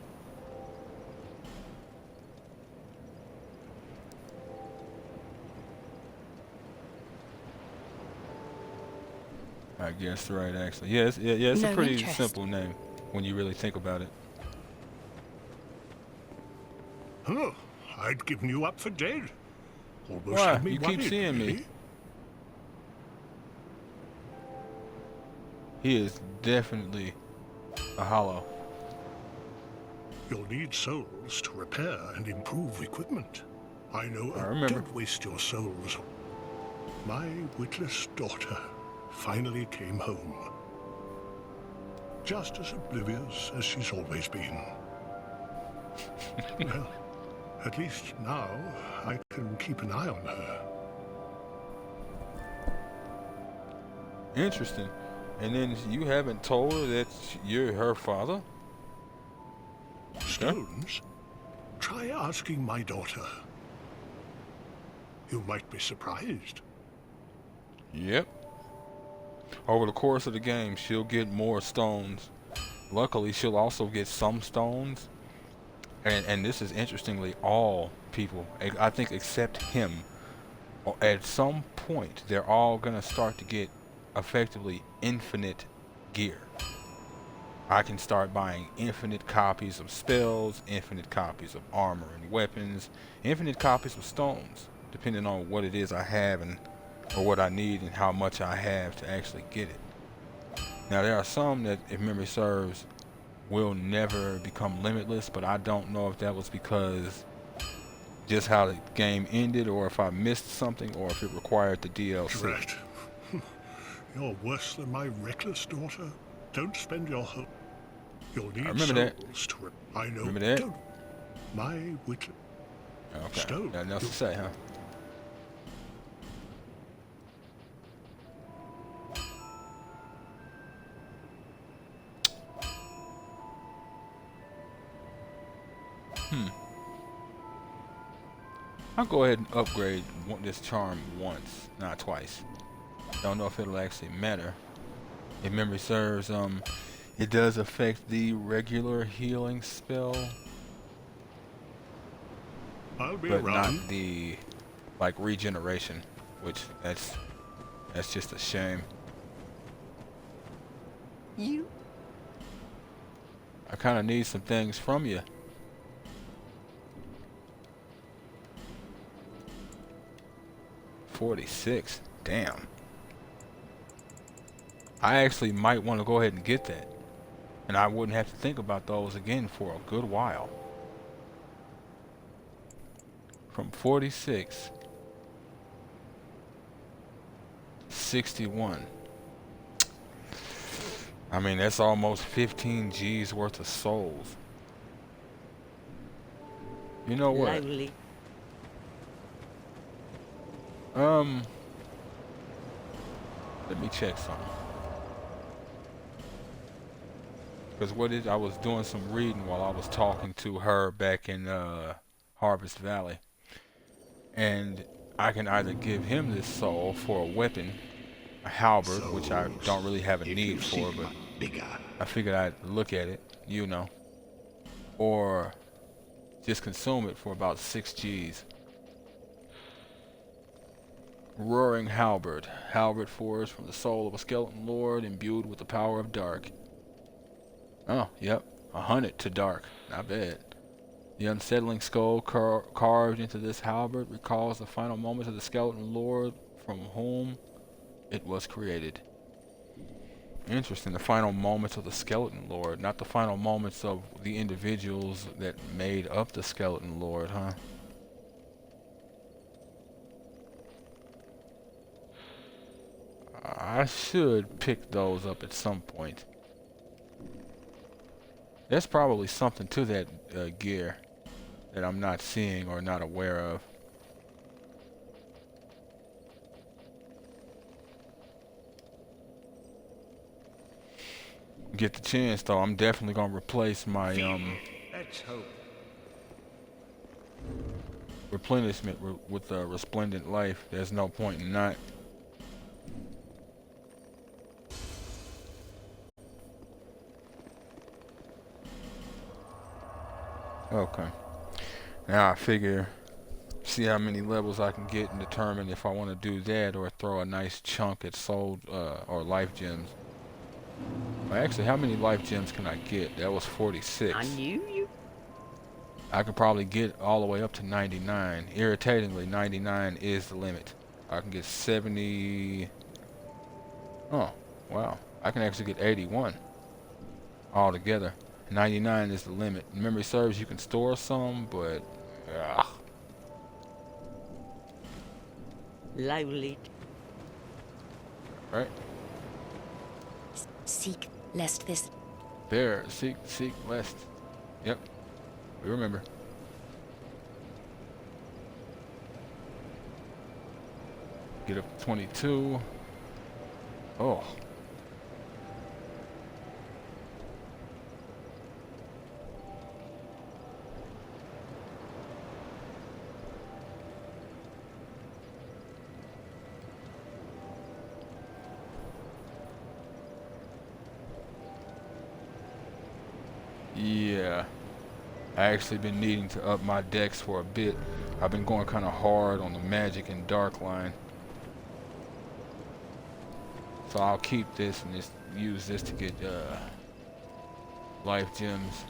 I guess right, actually. Yes, yeah, it's a No pretty interest. simple name when you really think about it. Oh, I'd given you up for dead. Almost Why? had me You keep worried, seeing me. really. He is definitely a hollow. You'll need souls to repair and improve equipment. I know. I remember. Don't waste your souls. My witless daughter finally came home. Just as oblivious as she's always been. Well, at least now I can keep an eye on her. Interesting. And then you haven't told her that you're her father? Stones? Try asking my daughter. You might be surprised. Yep. Over the course of the game, she'll get more stones. Luckily, she'll also get some stones. And this is interestingly all people, I think except him. At some point, they're all going to start to get effectively infinite gear. I can start buying infinite copies of spells, infinite copies of armor and weapons, infinite copies of stones, depending on what it is I have and or what I need and how much I have to actually get it. Now there are some that, if memory serves, will never become limitless, but I don't know if that was because just how the game ended, or if I missed something, or if it required the DLC. Drat. You're worse than my reckless daughter. Don't spend your whole... You'll need souls to... I know. Remember that? Don't. My witless... Okay. Stone. Nothing else to say, huh? I'll go ahead and upgrade this charm once, not twice. Don't know if it'll actually matter. If memory serves, it does affect the regular healing spell, I'll be but around. not the like regeneration, which that's just a shame. You? I kind of need some things from you. $46. Damn. I actually might want to go ahead and get that, and I wouldn't have to think about those again for a good while. From 46, 61. I mean, that's almost 15 G's worth of souls. You know what? Lonely. Let me check something. Because I was doing some reading while I was talking to her back in Harvest Valley. And I can either give him this soul for a weapon, a halberd, which I don't really have a need for, but I figured I'd look at it, you know. Or just consume it for about 6 G's. Roaring halberd. Halberd forged from the soul of a skeleton lord, imbued with the power of dark. Oh, yep. 100 to dark. Not bad. The unsettling skull carved into this halberd recalls the final moments of the skeleton lord from whom it was created. Interesting. The final moments of the skeleton lord, not the final moments of the individuals that made up the skeleton lord, huh? I should pick those up at some point. There's probably something to that gear that I'm not seeing or not aware of. Get the chance though, I'm definitely gonna replace my Let's hope. replenishment with resplendent life. There's no point in not. Okay. Now I figure, see how many levels I can get and determine if I want to do that or throw a nice chunk at soul or life gems. Well, actually, how many life gems can I get? That was 46. I knew you. I could probably get all the way up to 99. Irritatingly, 99 is the limit. I can get 70. Oh, wow. I can actually get 81 altogether. 99 is the limit. Memory serves, you can store some, but Lively. right Seek lest this. there. Seek lest. Yep, we remember. Get up to 22. Oh. Yeah. I actually been needing to up my decks for a bit. I've been going kind of hard on the magic and dark line. So I'll keep this and just use this to get life gems.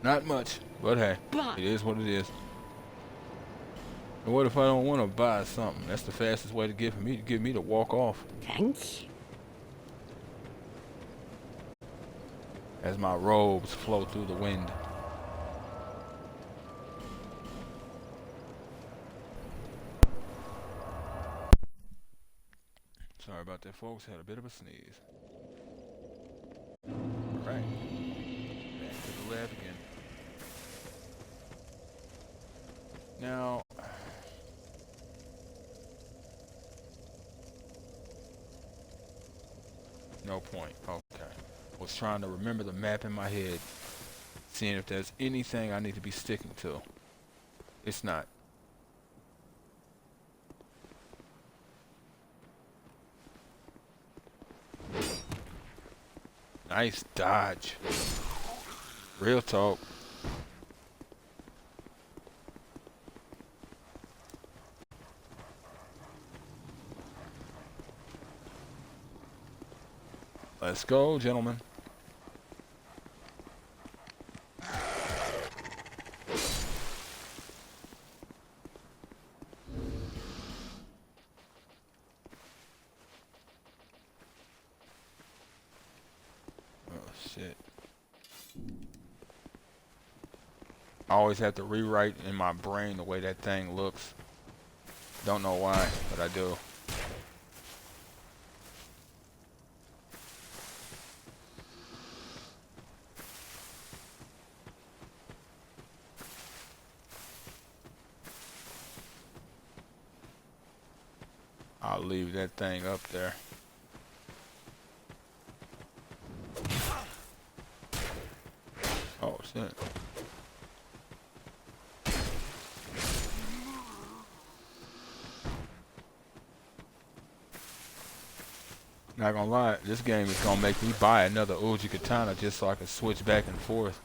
Not much, but hey, it is what it is. And what if I don't want to buy something? That's the fastest way to get me to walk off. Thank you. As my robes flow through the wind. Sorry about that, folks. Had a bit of a sneeze. Alright. Back to the lab again. Now, no point. Okay. Was trying to remember the map in my head, seeing if there's anything I need to be sticking to. It's not. Nice dodge. Real talk. Let's go, gentlemen. Shit. I always have to rewrite in my brain the way that thing looks. Don't know why, but I do. I'll leave that thing up there. Oh shit. Not gonna lie, this game is gonna make me buy another Uji Katana just so I can switch back and forth.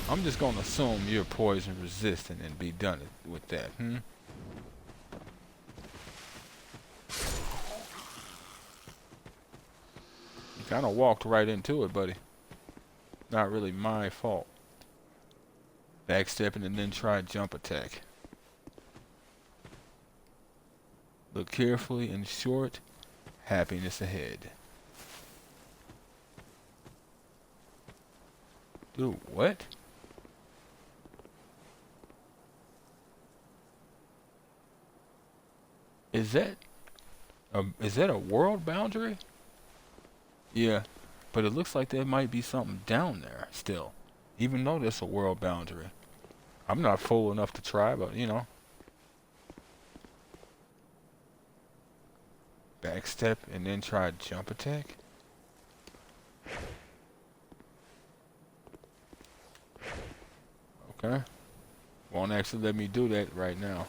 I'm just gonna assume you're poison resistant and be done with that, You kinda walked right into it, buddy. Not really my fault. Backstepping and then try jump attack. Look carefully and short. Happiness ahead. Dude, what? Is that a world boundary? Yeah, but it looks like there might be something down there still, even though there's a world boundary. I'm not fool enough to try, but you know. Backstep and then try jump attack. Okay. Won't actually let me do that right now.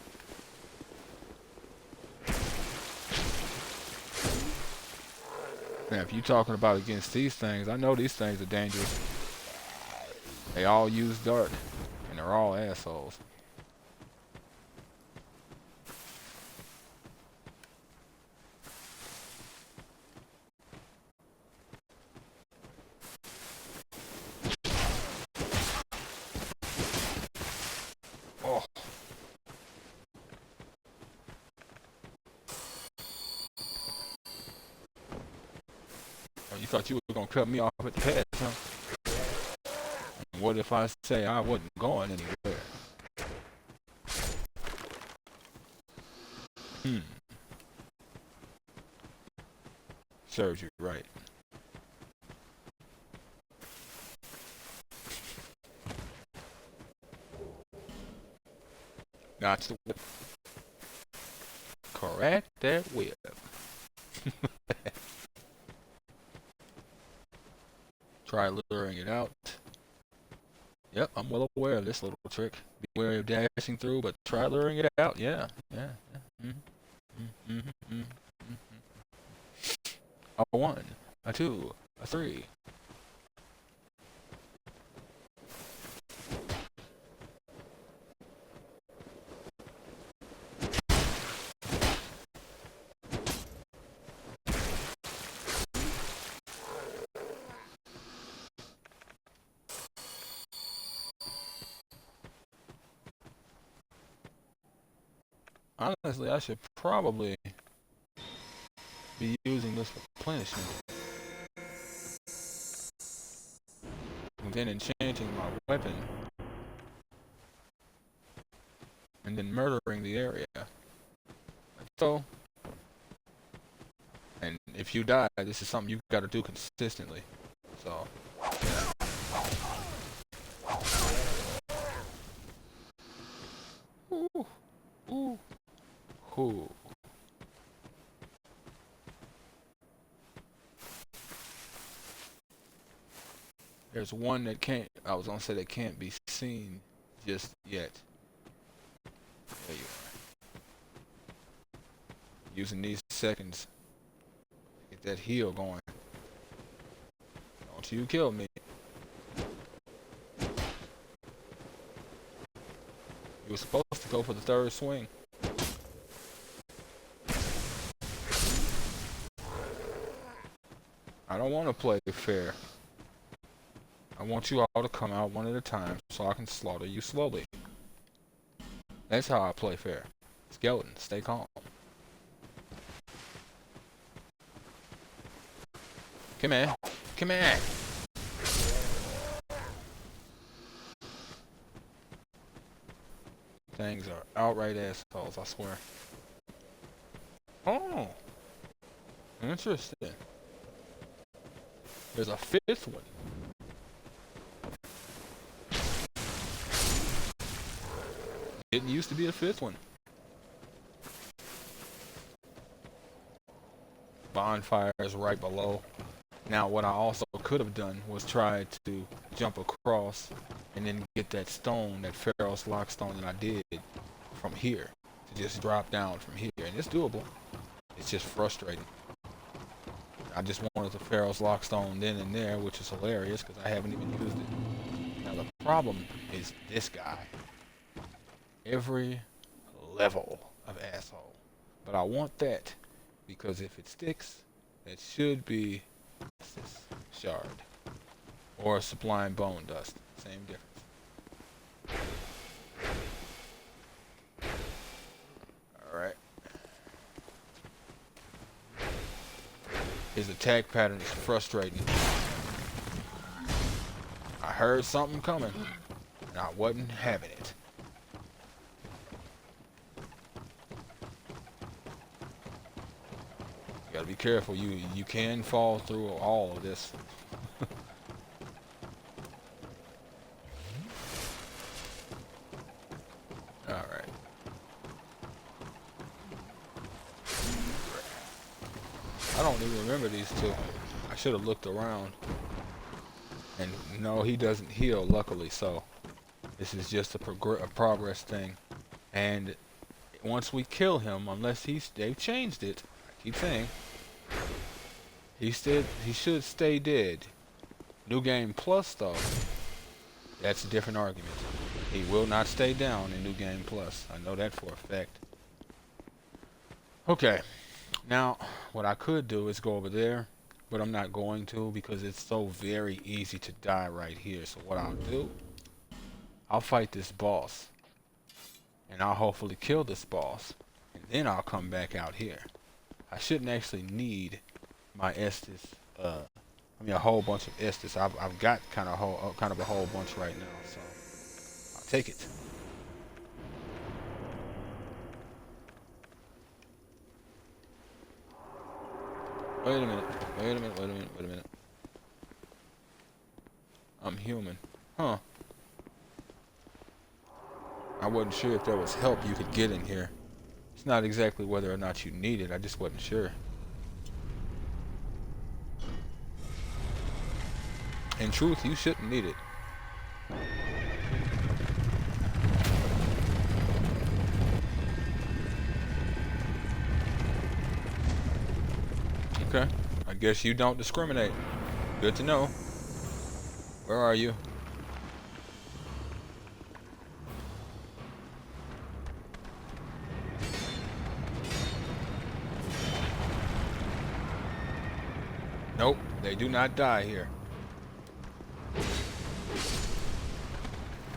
Now, if you're talking about against these things, I know these things are dangerous. They all use dart, and they're all assholes. Oh, you thought you were gonna cut me off at the pass, huh? And what if I say I wasn't going anywhere? Serves you right. Got to correct that whip. Try luring it out. Yep, I'm well aware of this little trick. Be wary of dashing through, but try luring it out. Yeah, yeah, yeah. A 1, a 2, a 3. Honestly, I should probably be using this replenishment. And then enchanting my weapon. And then murdering the area. So, and if you die, this is something you've got to do consistently. So, yeah. Ooh, ooh, ooh. There's one that can't, I was gonna say that can't be seen just yet. There you are. Using these seconds to get that heal going. Don't you kill me. You were supposed to go for the third swing. I don't want to play fair. I want you all to come out one at a time so I can slaughter you slowly. That's how I play fair. Skeleton, stay calm. Come here. Come here. Things are outright assholes, I swear. Oh. Interesting. There's a fifth one. Didn't used to be a fifth one. Bonfire is right below. Now what I also could have done was try to jump across and then get that stone, that Pharaoh's lock stone that I did from here. To just drop down from here. And it's doable. It's just frustrating. I just wanted the Pharaoh's lock stone then and there, which is hilarious because I haven't even used it. Now the problem is this guy. Every level of asshole. But I want that because if it sticks, it should be this shard or sublime bone dust. Same difference. Alright. His attack pattern is frustrating. I heard something coming and I wasn't having it. Gotta be careful. You can fall through all of this. All right. I don't even remember these two. I should have looked around. And no, he doesn't heal, luckily. So this is just a progress thing. And once we kill him, unless they've changed it, I keep saying. He should stay dead. New Game Plus, though, that's a different argument. He will not stay down in New Game Plus. I know that for a fact. Okay. Now, what I could do is go over there, but I'm not going to because it's so very easy to die right here. So what I'll do, I'll fight this boss. And I'll hopefully kill this boss. And then I'll come back out here. I shouldn't actually need my Estes I mean, a whole bunch of Estus. I've got kind of a whole bunch right now, so I'll take it. Wait a minute. Wait a minute. Wait a minute. Wait a minute. I'm human. Huh. I wasn't sure if there was help you could get in here. It's not exactly whether or not you need it. I just wasn't sure. In truth, you shouldn't need it. Okay. I guess you don't discriminate. Good to know. Where are you? Nope, they do not die here.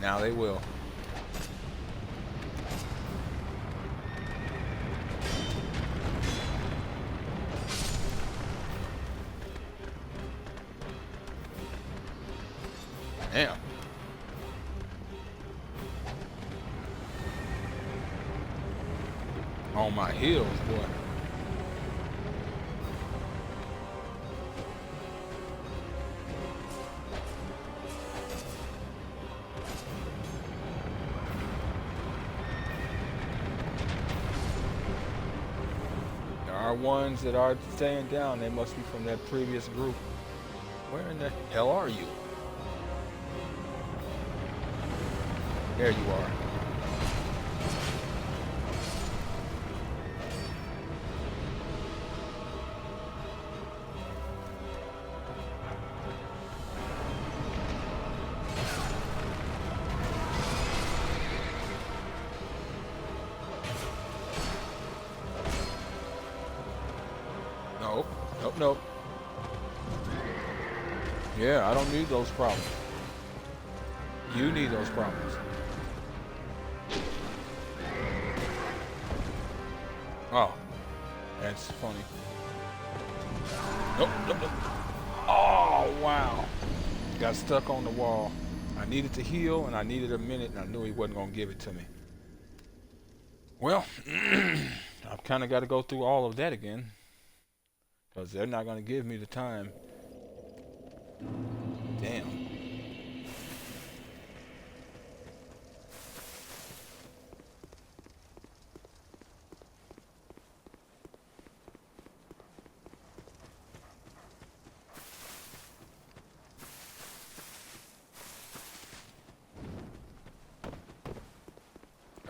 Now they will. Damn. On my heels, boy. There are ones that are staying down. They must be from that previous group. Where in the hell are you? There you are. Nope. Nope, nope. Yeah, I don't need those problems. You need those problems. Oh, that's funny. Nope, nope, nope. Oh, wow. Got stuck on the wall. I needed to heal, and I needed a minute, and I knew he wasn't going to give it to me. Well, I've kind of got to go through all of that again, because they're not going to give me the time. Damn.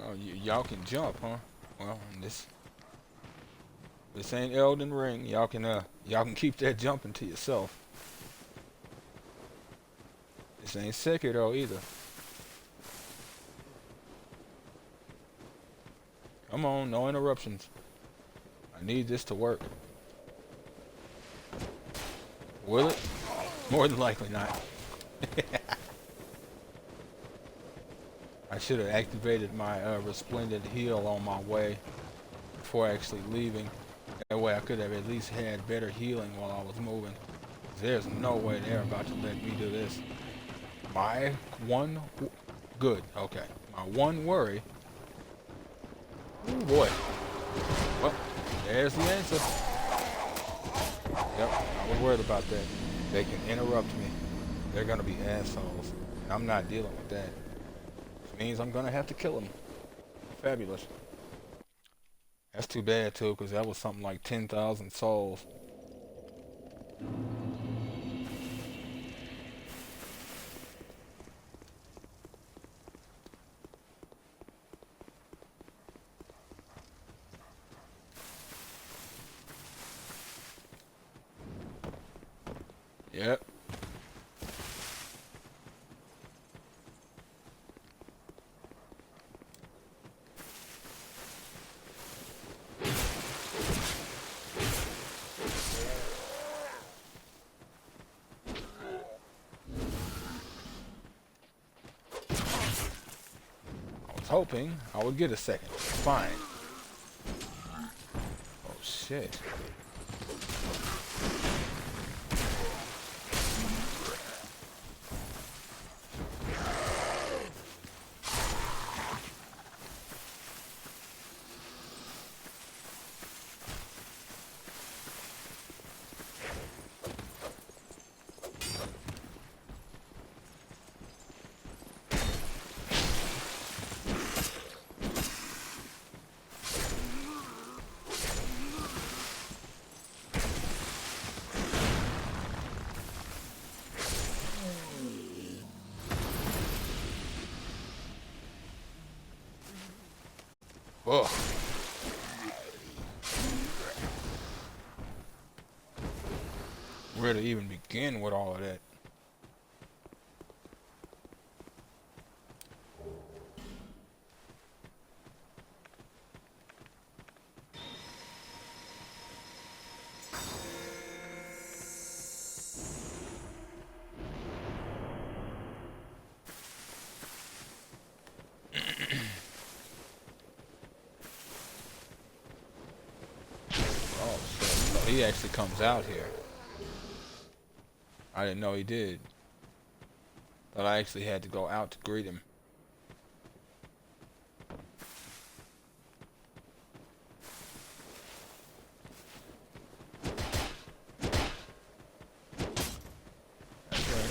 Oh, y'all can jump, huh? Well, this ain't Elden Ring. Y'all can keep that jumping to yourself. This ain't Sekiro either. Come on, no interruptions. I need this to work. Will it? More than likely not. I should have activated my resplendent heal on my way before actually leaving. That way I could have at least had better healing while I was moving. There's no way they're about to let me do this. My one... Good, okay. My one worry... Oh boy. Well, there's the answer. Yep, I was worried about that. They can interrupt me. They're gonna be assholes. I'm not dealing with that. Which means I'm gonna have to kill them. Fabulous. That's too bad too, because that was something like 10,000 souls. Yep. I was hoping I would get a second. Fine. Oh shit. Ugh. Where to even begin with all of that? Oh, so he actually comes out here. I didn't know he did. But I actually had to go out to greet him. That's right.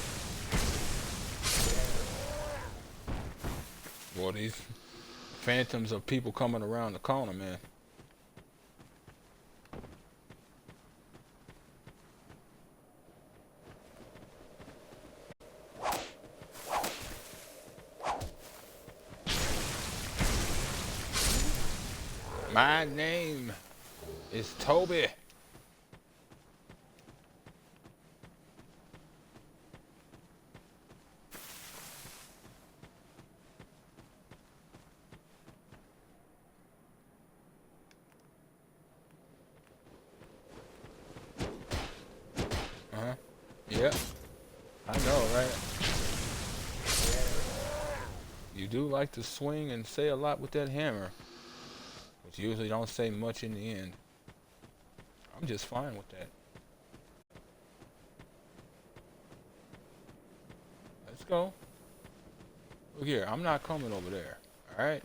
Boy, these phantoms of people coming around the corner, man. My name is Toby. Yep. I know, right? You do like to swing and say a lot with that hammer, but you usually don't say much in the end. I'm just fine with that. Let's go. Look here, I'm not coming over there. Alright?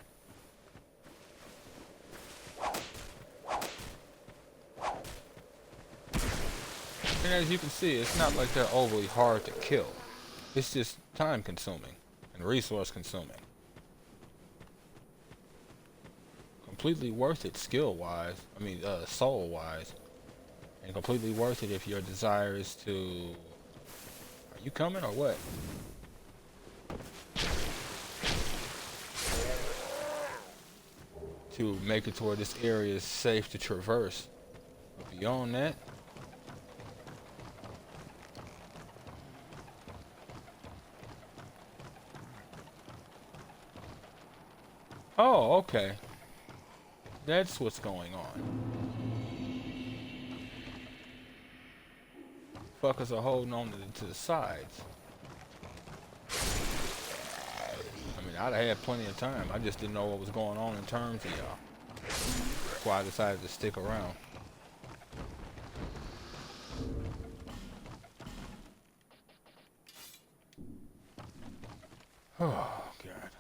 And as you can see, it's not like they're overly hard to kill. It's just time consuming and resource consuming. Completely worth it skill wise, soul wise. And completely worth it if your desire is to... Are you coming or what? To make it to where this area is safe to traverse. But beyond that... Oh, okay. That's what's going on. Fuckers are holding on to the sides. I mean, I'd have had plenty of time. I just didn't know what was going on in terms of y'all. That's why I decided to stick around. Oh, God.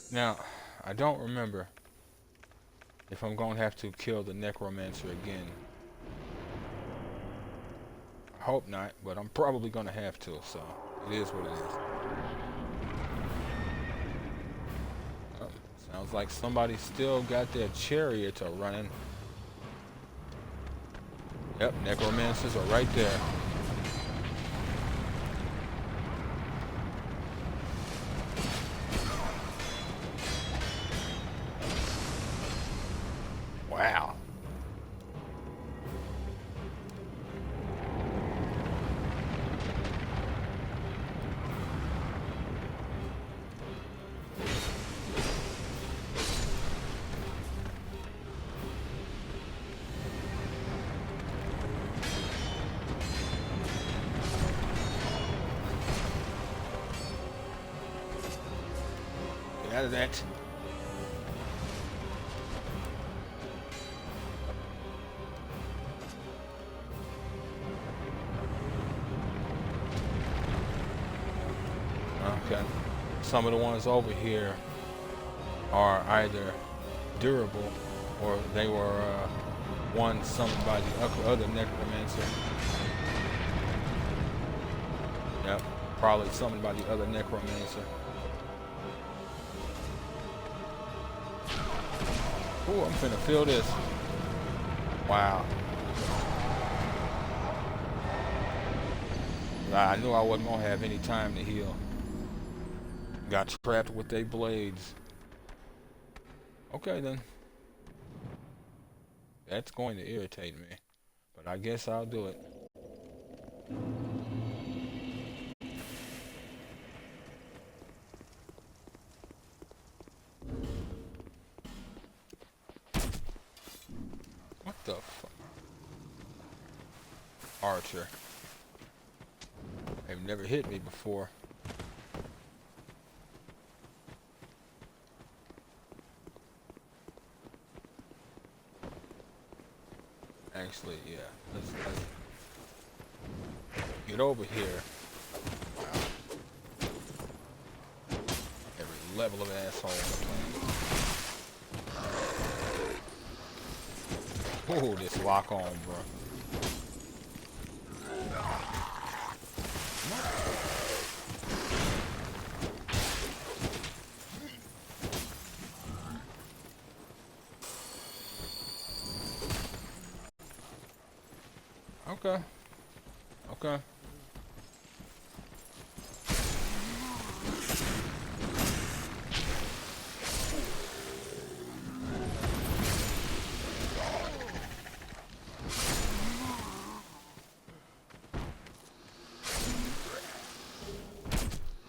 Now, I don't remember if I'm going to have to kill the necromancer again. I hope not, but I'm probably going to have to, so it is what it is. Oh, sounds like somebody still got their chariot running. Yep, necromancers are right there. Wow. Get out of that. Okay. Some of the ones over here are either durable or they were one summoned by the other necromancer. Yep, probably summoned by the other necromancer. Ooh, I'm finna feel this. Wow. I knew I wasn't gonna have any time to heal. Got trapped with their blades. Okay then. That's going to irritate me. But I guess I'll do it. What the fuck? Archer. They've never hit me before. Actually, yeah. Let's get over here. Wow. Every level of asshole I'm playing. Oh, this lock on, bro. Okay. Okay.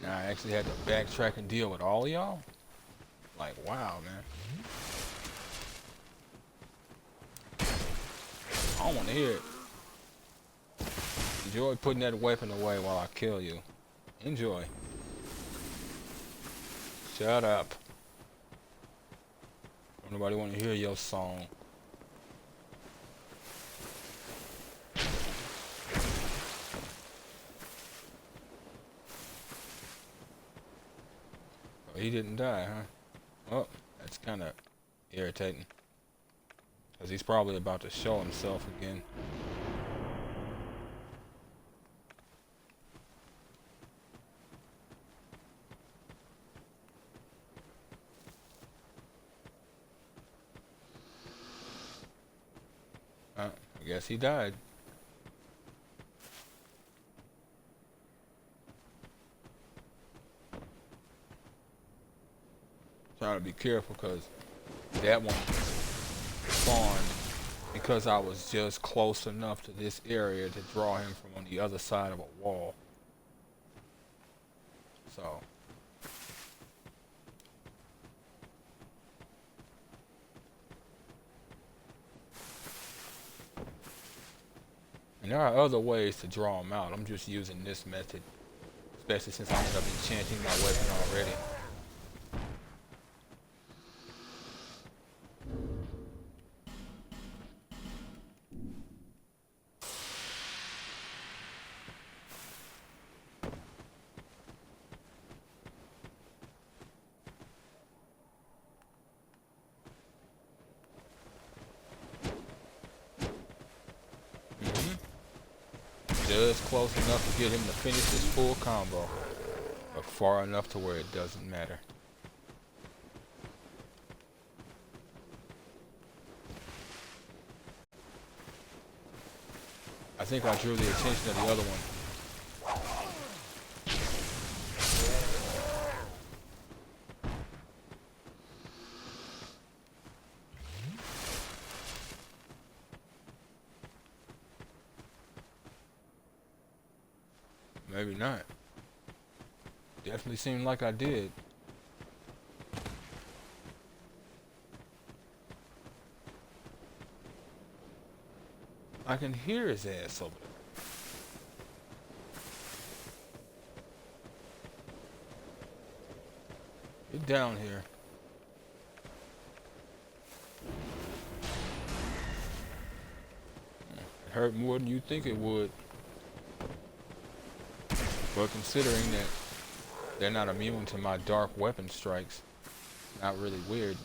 Now I actually had to backtrack and deal with all y'all. Like, wow, man. I don't want to hear it. Enjoy putting that weapon away while I kill you. Enjoy. Shut up. Don't nobody want to hear your song. Oh, he didn't die, huh? Oh, that's kind of irritating. Because he's probably about to show himself again. I guess he died. Trying to be careful because that one spawned because I was just close enough to this area to draw him from on the other side of a wall. So and there are other ways to draw them out. I'm just using this method, especially since I ended up enchanting my weapon already. Just close enough to get him to finish his full combo, but far enough to where it doesn't matter. I think I drew the attention of the other one. Maybe not. Definitely seemed like I did. I can hear his ass over there. Get down here. It hurt more than you think it would. But considering that they're not immune to my dark weapon strikes, not really weird.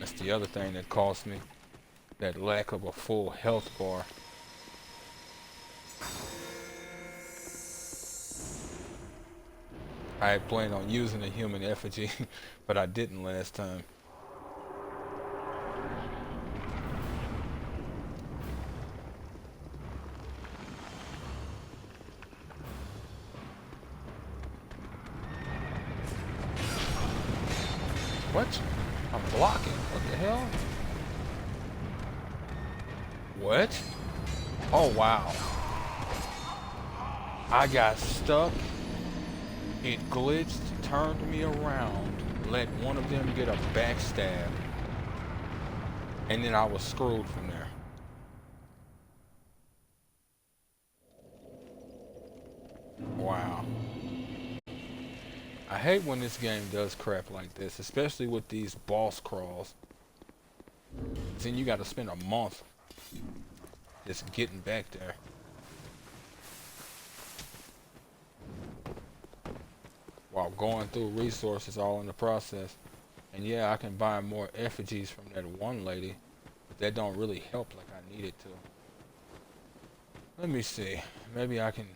That's the other thing that cost me. that lack of a full health bar. I had planned on using a human effigy, but I didn't last time. What? I'm blocking. What the hell? What? Oh, wow. I got stuck. It glitched, turned me around, let one of them get a backstab, and then I was screwed from there. Wow. I hate when this game does crap like this, especially with these boss crawls. Then you gotta spend a month just getting back there. While going through resources all in the process. And yeah, I can buy more effigies from that one lady, but that don't really help like I need it to. Let me see. Maybe I can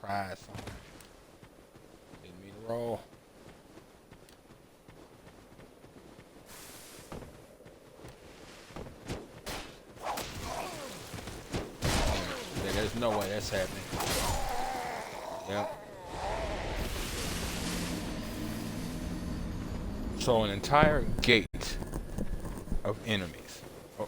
try something. Didn't mean to roll. Yeah, there's no way that's happening. Yep. So an entire gate of enemies. Oh.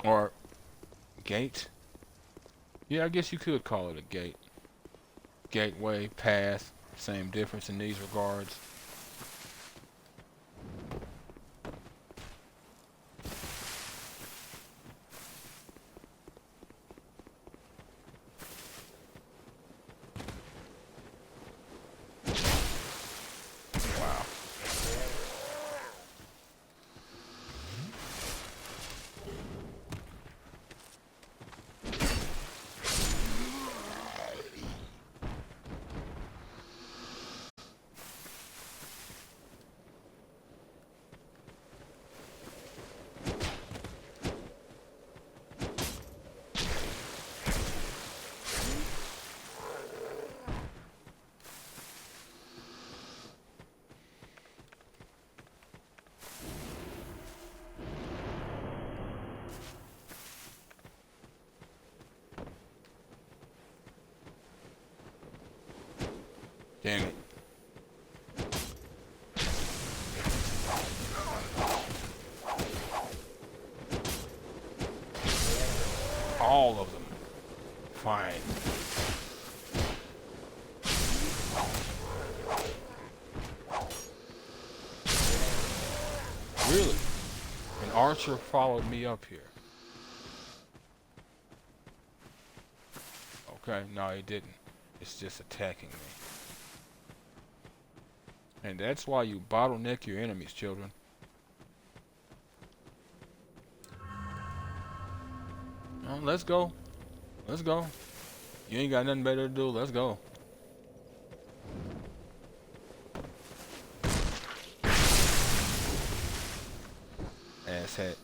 Or gate? Yeah, I guess you could call it a gate. Gateway, path, same difference in these regards. Damn it. All of them. Fine. Really? An archer followed me up here. Okay, no, he didn't. It's just attacking me. And that's why you bottleneck your enemies, children. Well, let's go. Let's go. You ain't got nothing better to do. Let's go. Asshat.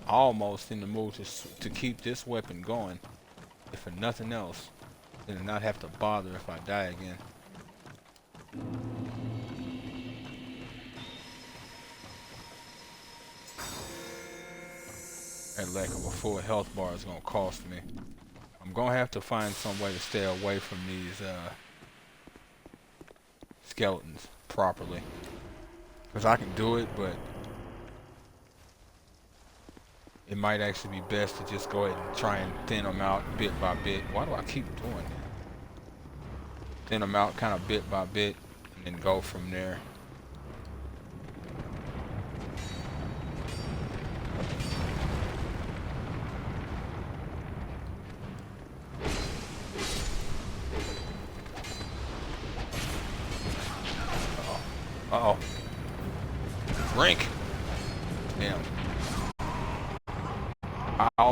Almost in the mood to keep this weapon going, if for nothing else, and not have to bother if I die again. That lack of a full health bar is gonna cost me. I'm gonna have to find some way to stay away from these skeletons properly, because I can do it, but it might actually be best to just go ahead and try and thin them out bit by bit. Why do I keep doing that? Thin them out kind of bit by bit, and then go from there. Uh-oh. Drink! Damn.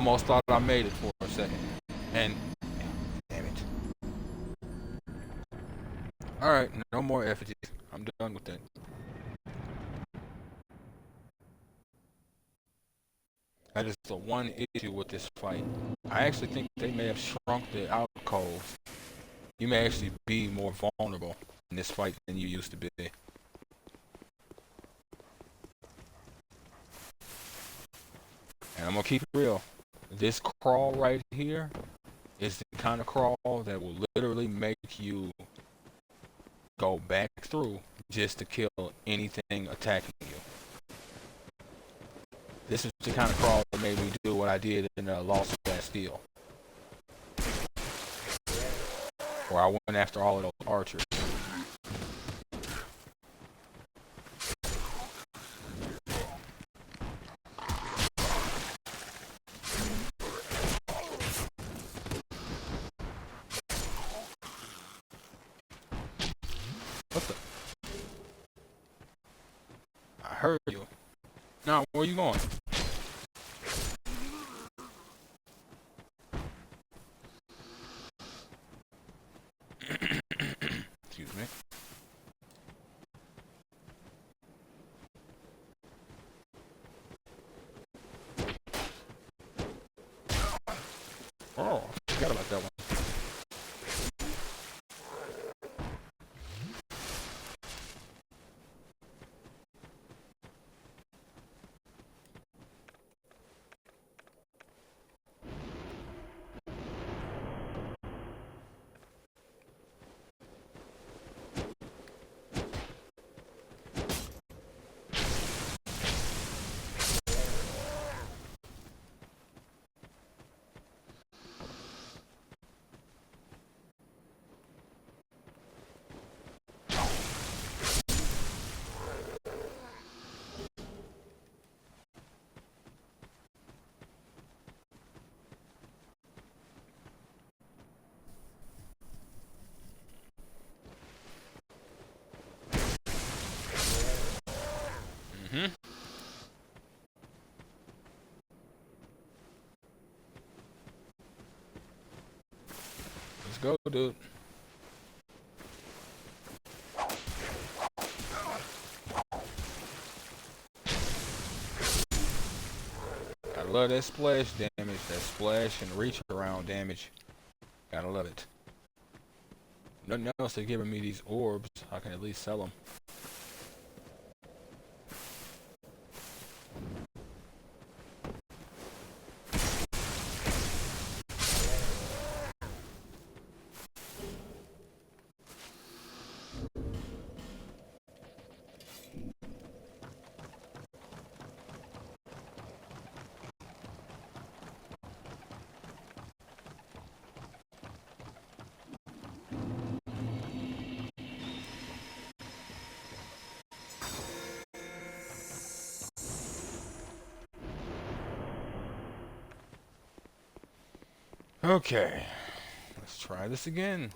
almost thought I made it for a second. And damn it. Alright, no more effigies. I'm done with that. That is the one issue with this fight. I actually think they may have shrunk the alcoves. You may actually be more vulnerable in this fight than you used to be. And I'm gonna keep it real. This crawl right here is the kind of crawl that will literally make you go back through just to kill anything attacking you. This is the kind of crawl that made me do what I did in Lost Bastille, where I went after all of those archers. What the? I heard you. Now, where you going? Excuse me. Oh, I forgot about that one. Mm-hmm. Let's go, dude. I love that splash damage, that splash and reach around damage. Gotta love it. Nothing else, they're giving me these orbs. I can at least sell them. Okay, let's try this again.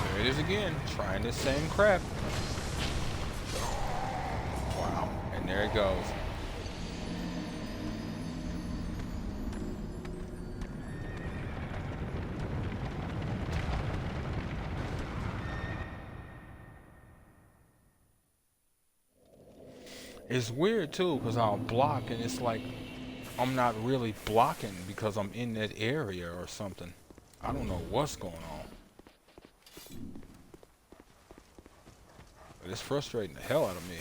There it is again, trying this same crap. Wow, and there it goes. It's weird too, because I'll block and it's like I'm not really blocking because I'm in that area or something. I don't know what's going on. But it's frustrating the hell out of me.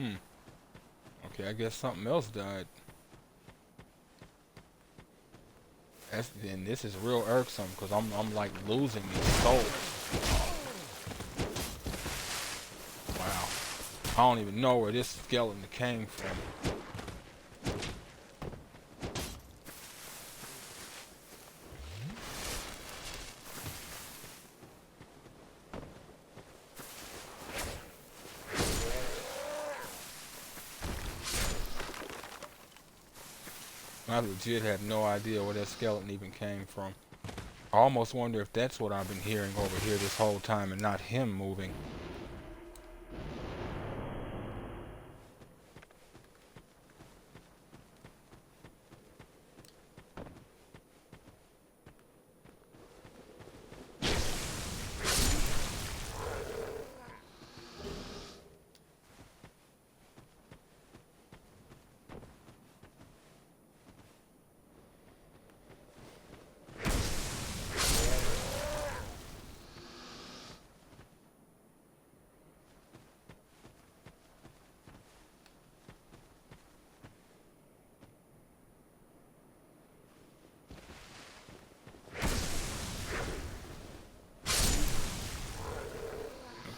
Okay, I guess something else died. And this is real irksome because I'm like losing these souls. Wow. I don't even know where this skeleton came from. I legit have no idea where that skeleton even came from. I almost wonder if that's what I've been hearing over here this whole time and not him moving.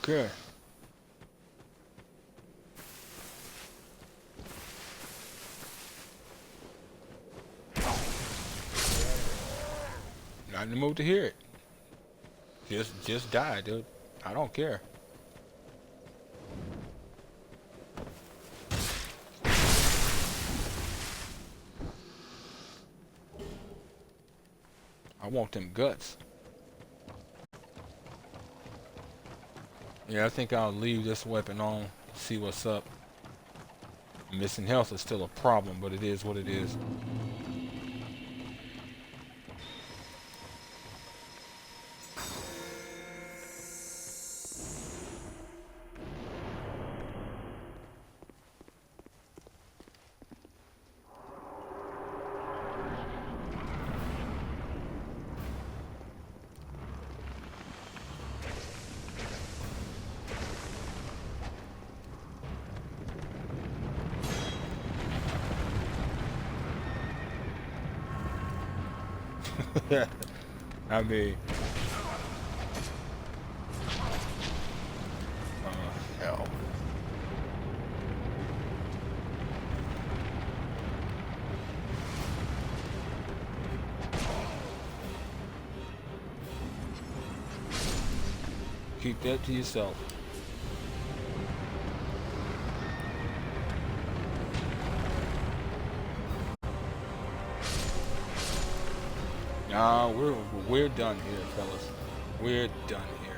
Okay. Not in the mood to hear it. Just die, dude. I don't care. I want them guts. Yeah, I think I'll leave this weapon on, see what's up. Missing health is still a problem, but it is what it is. I mean, hell. Keep that to yourself. Nah, we're done here, fellas. We're done here.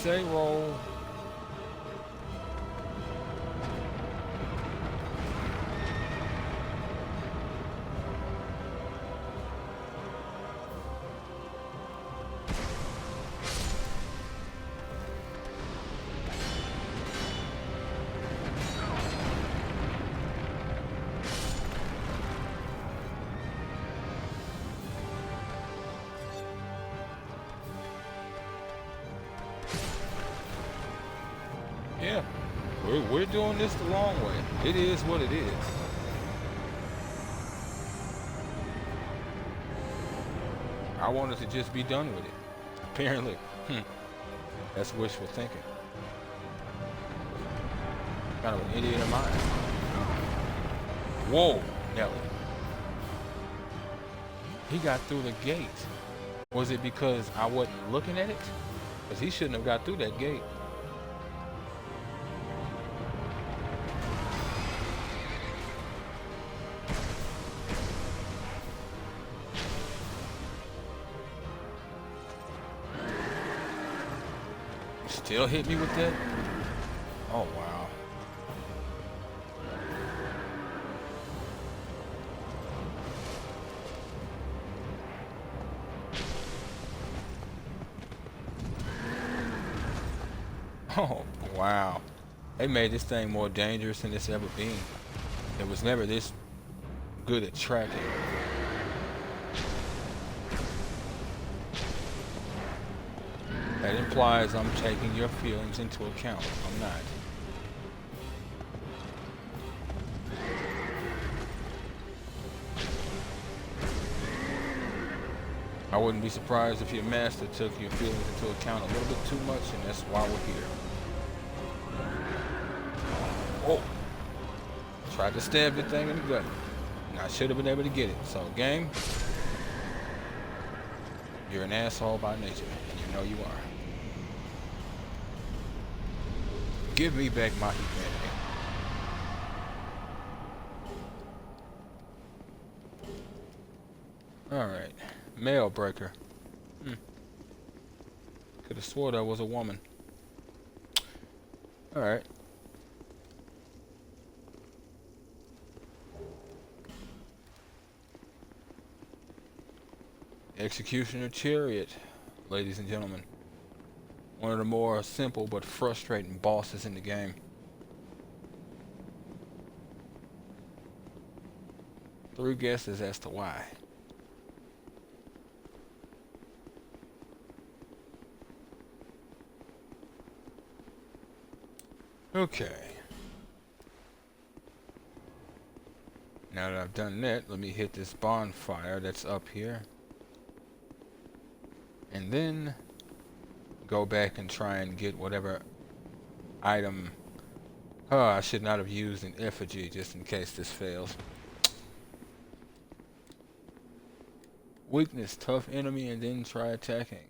Say roll. Yeah, we're doing this the long way. It is what it is. I wanted to just be done with it. Apparently, that's wishful thinking. Kind of an idiot of mine. Whoa, Nelly. He got through the gate. Was it because I wasn't looking at it? Because he shouldn't have got through that gate. Still hit me with that? Oh, wow. Oh, wow. They made this thing more dangerous than it's ever been. It was never this good at tracking. That implies I'm taking your feelings into account. I'm not. I wouldn't be surprised if your master took your feelings into account a little bit too much, and that's why we're here. Oh! Tried to stab the thing in the gut. And I should have been able to get it. So, game, you're an asshole by nature, and you know you are. Give me back my humanity. Alright. Mail breaker. Could have swore that was a woman. Alright. Executioner Chariot, ladies and gentlemen. One of the more simple but frustrating bosses in the game. 3 guesses as to why. Okay. Now that I've done that, let me hit this bonfire that's up here. And then go back and try and get whatever item. Oh, I should not have used an effigy just in case this fails. Weakness, tough enemy, and then try attacking.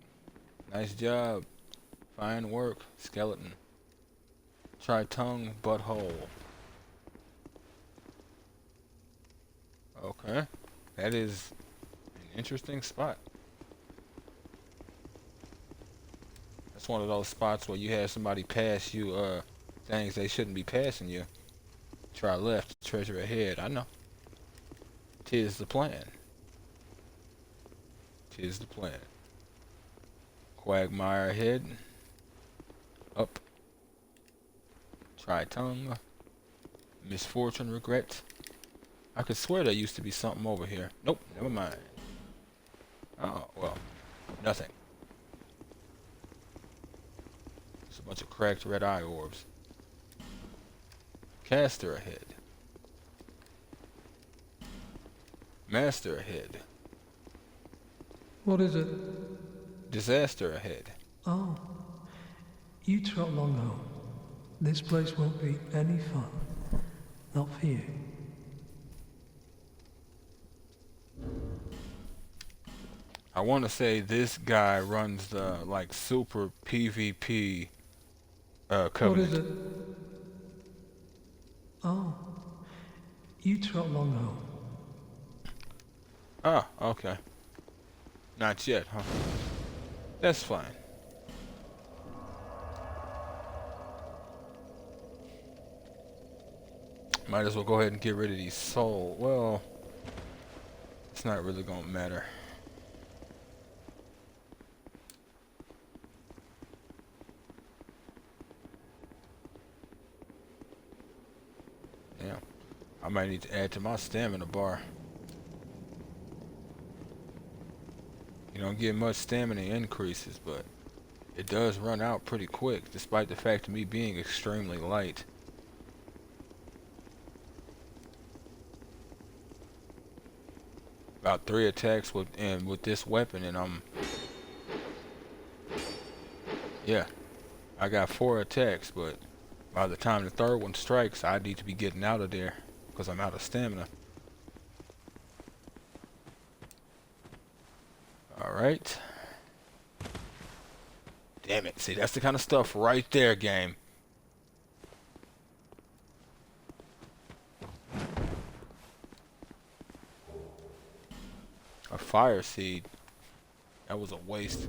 Nice job. Fine work, skeleton. Try tongue, butthole. Okay. That is an interesting spot. That's one of those spots where you have somebody pass you things they shouldn't be passing you. Try left, treasure ahead. I know. 'Tis the plan. 'Tis the plan. Quagmire ahead. Up. Try tongue. Misfortune, regret. I could swear there used to be something over here. Nope, never mind. Oh, well, nothing. It's a bunch of cracked red eye orbs. Caster ahead. Master ahead. What is it? Disaster ahead. Oh, you trot along home. This place won't be any fun. Not for you. I want to say this guy runs the like super PvP What covenant. is it? Oh, you trot along home. Ah, okay. Not yet, huh? That's fine. Might as well go ahead and get rid of these soul. Well, it's not really gonna matter. Yeah, I might need to add to my stamina bar. You don't get much stamina increases, but it does run out pretty quick, despite the fact of me being extremely light. About 3 attacks with this weapon, and yeah, I got 4 attacks, but by the time the 3rd one strikes, I need to be getting out of there because I'm out of stamina. Alright. Damn it. See, that's the kind of stuff right there, game. A fire seed. That was a waste.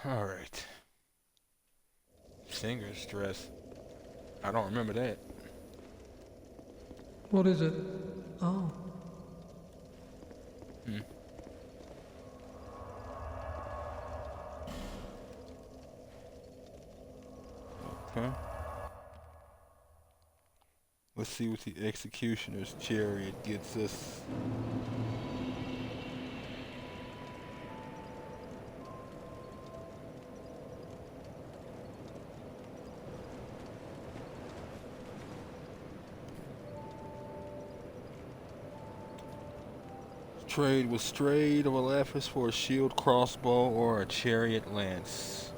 Alright. Singer's dress. I don't remember that. What is it? Oh. Okay. Let's see what the executioner's chariot gets us. Trade with strayed of a lapis for a shield crossbow or a chariot lance.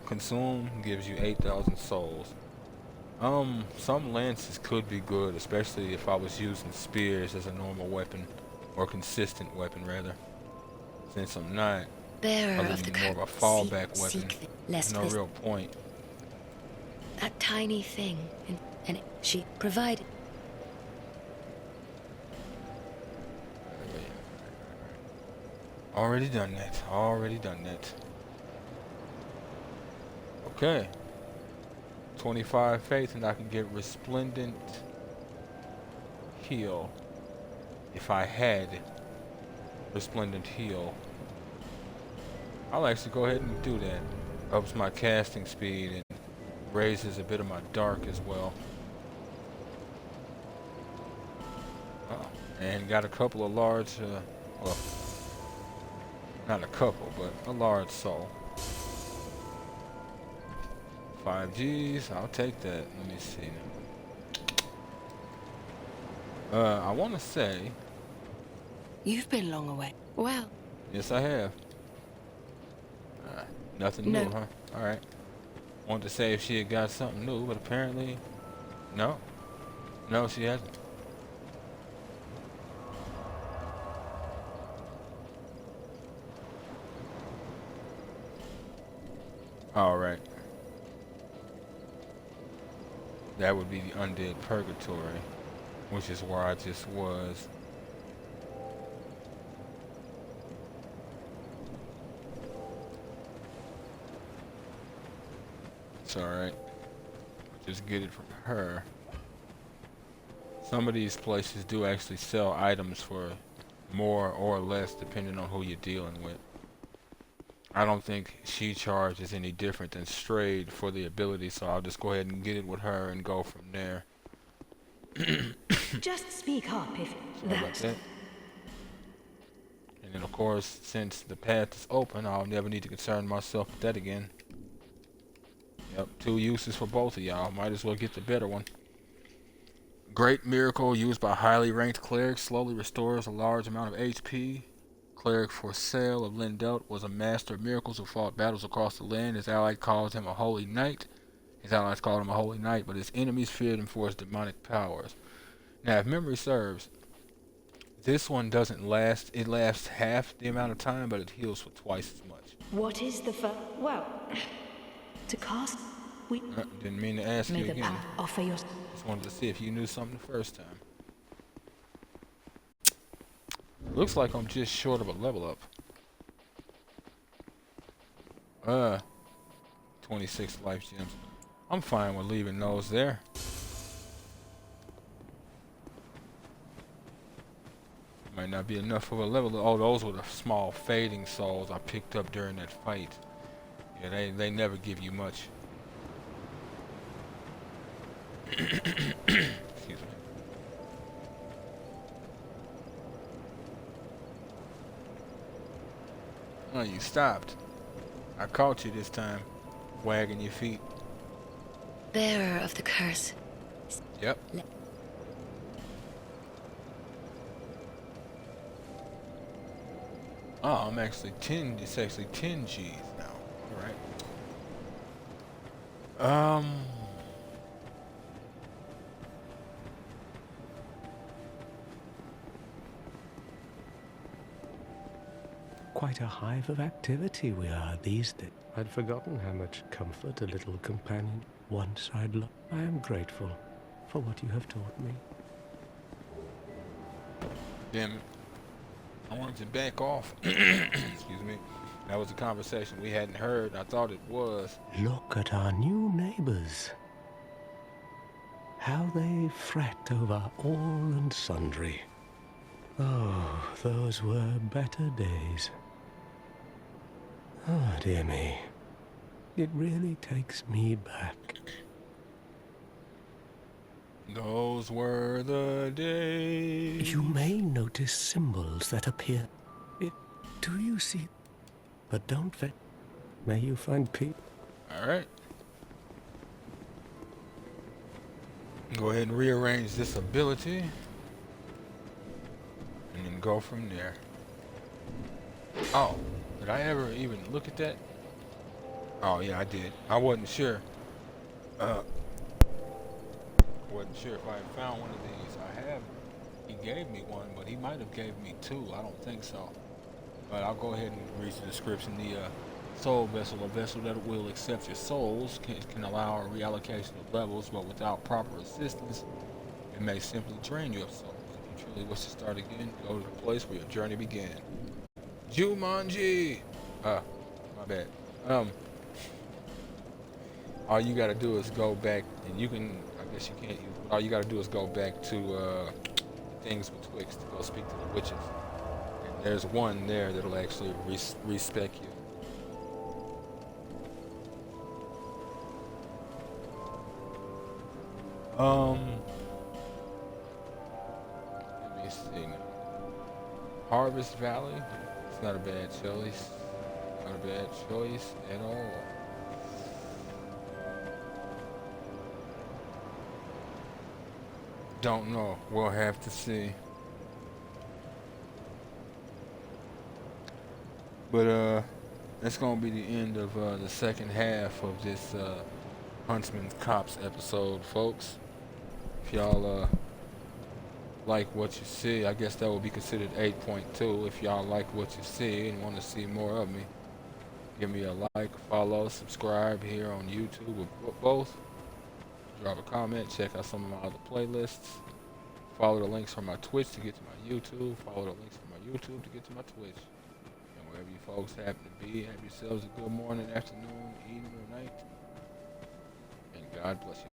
Consume gives you 8,000 souls. Some lances could be good, especially if I was using spears as a normal weapon, or consistent weapon rather. Since I'm not, Bearer other of the than more of a curse. fallback weapon, Lest no this real point. that tiny thing, and she provided. Already done that. Already done that. Okay. 25 faith and I can get resplendent heal. If I had resplendent heal, I'll actually go ahead and do that. Ups my casting speed and raises a bit of my dark as well. And got a couple of large, well, not a couple, but a large soul. 5 Gs, I'll take that. Let me see now. I want to say... You've been long away. Well, Yes, I have. Nothing No. new, huh? Alright. Wanted to say if she had got something new, but apparently... No. No, she hasn't. Alright. That would be the Undead Purgatory, which is where I just was. It's alright. Just get it from her. Some of these places do actually sell items for more or less depending on who you're dealing with. I don't think she charges any different than Strayed for the ability, so I'll just go ahead and get it with her and go from there. Just speak up if Sorry about that. And then of course, since the path is open, I'll never need to concern myself with that again. Yep, 2 uses for both of y'all. Might as well get the better one. Great miracle used by highly ranked clerics slowly restores a large amount of HP. Cleric for sale of Lindelt was a master of miracles who fought battles across the land. His allies called him a holy knight. But his enemies feared him for his demonic powers. Now, if memory serves, this one doesn't last. It lasts half the amount of time, but it heals for twice as much. what is the well to cast we Didn't mean to ask may you the again. path offer your Just wanted to see if you knew something the first time. Looks like I'm just short of a level up. 26 life gems. I'm fine with leaving those there. Might not be enough of a level. Oh, those were the small fading souls I picked up during that fight. Yeah, they never give you much. Excuse me. Oh, you stopped. I caught you this time, wagging your feet. bearer of the curse. Yep. Oh, I'm actually 10. It's actually 10 Gs now. All right. Quite a hive of activity we are these days. I'd forgotten how much comfort a little companion once I'd loved. I am grateful for what you have taught me. Damn it. I wanted to back off. Excuse me. That was a conversation we hadn't heard. I thought it was. Look at our new neighbors. how they fret over all and sundry. Oh, those were better days. Oh, dear me. It really takes me back. Those were the days. You may notice symbols that appear. Do you see? But don't forget. May you find peace. Alright. Go ahead and rearrange this ability. And then go from there. Oh, did I ever even look at that? Oh yeah, I did. I wasn't sure. Wasn't sure if I had found one of these. I have. He gave me one, but he might have gave me two. I don't think so. But I'll go ahead and read the description. The soul vessel, a vessel that will accept your souls, can allow a reallocation of levels, but without proper assistance, it may simply drain you of souls. If you truly wish to start again, go to the place where your journey began. Jumanji! My bad. All you gotta do is go back, and you can, I guess you can't use it, all you gotta do is go back to things betwixt to go speak to the witches. And there's one there that'll actually respec you. Let me see now. Harvest Valley, it's not a bad choice. Not a bad choice at all. Don't know. We'll have to see. But that's gonna be the end of the second half of this Huntsman's Copse episode, folks. If y'all like what you see, I guess that would be considered 8.2. If y'all like what you see and want to see more of me, give me a like, follow, subscribe here on YouTube or both. Drop a comment, check out some of my other playlists. Follow the links from my Twitch to get to my YouTube. Follow the links from my YouTube to get to my Twitch. And wherever you folks happen to be, have yourselves a good morning, afternoon, evening, or night. And God bless you.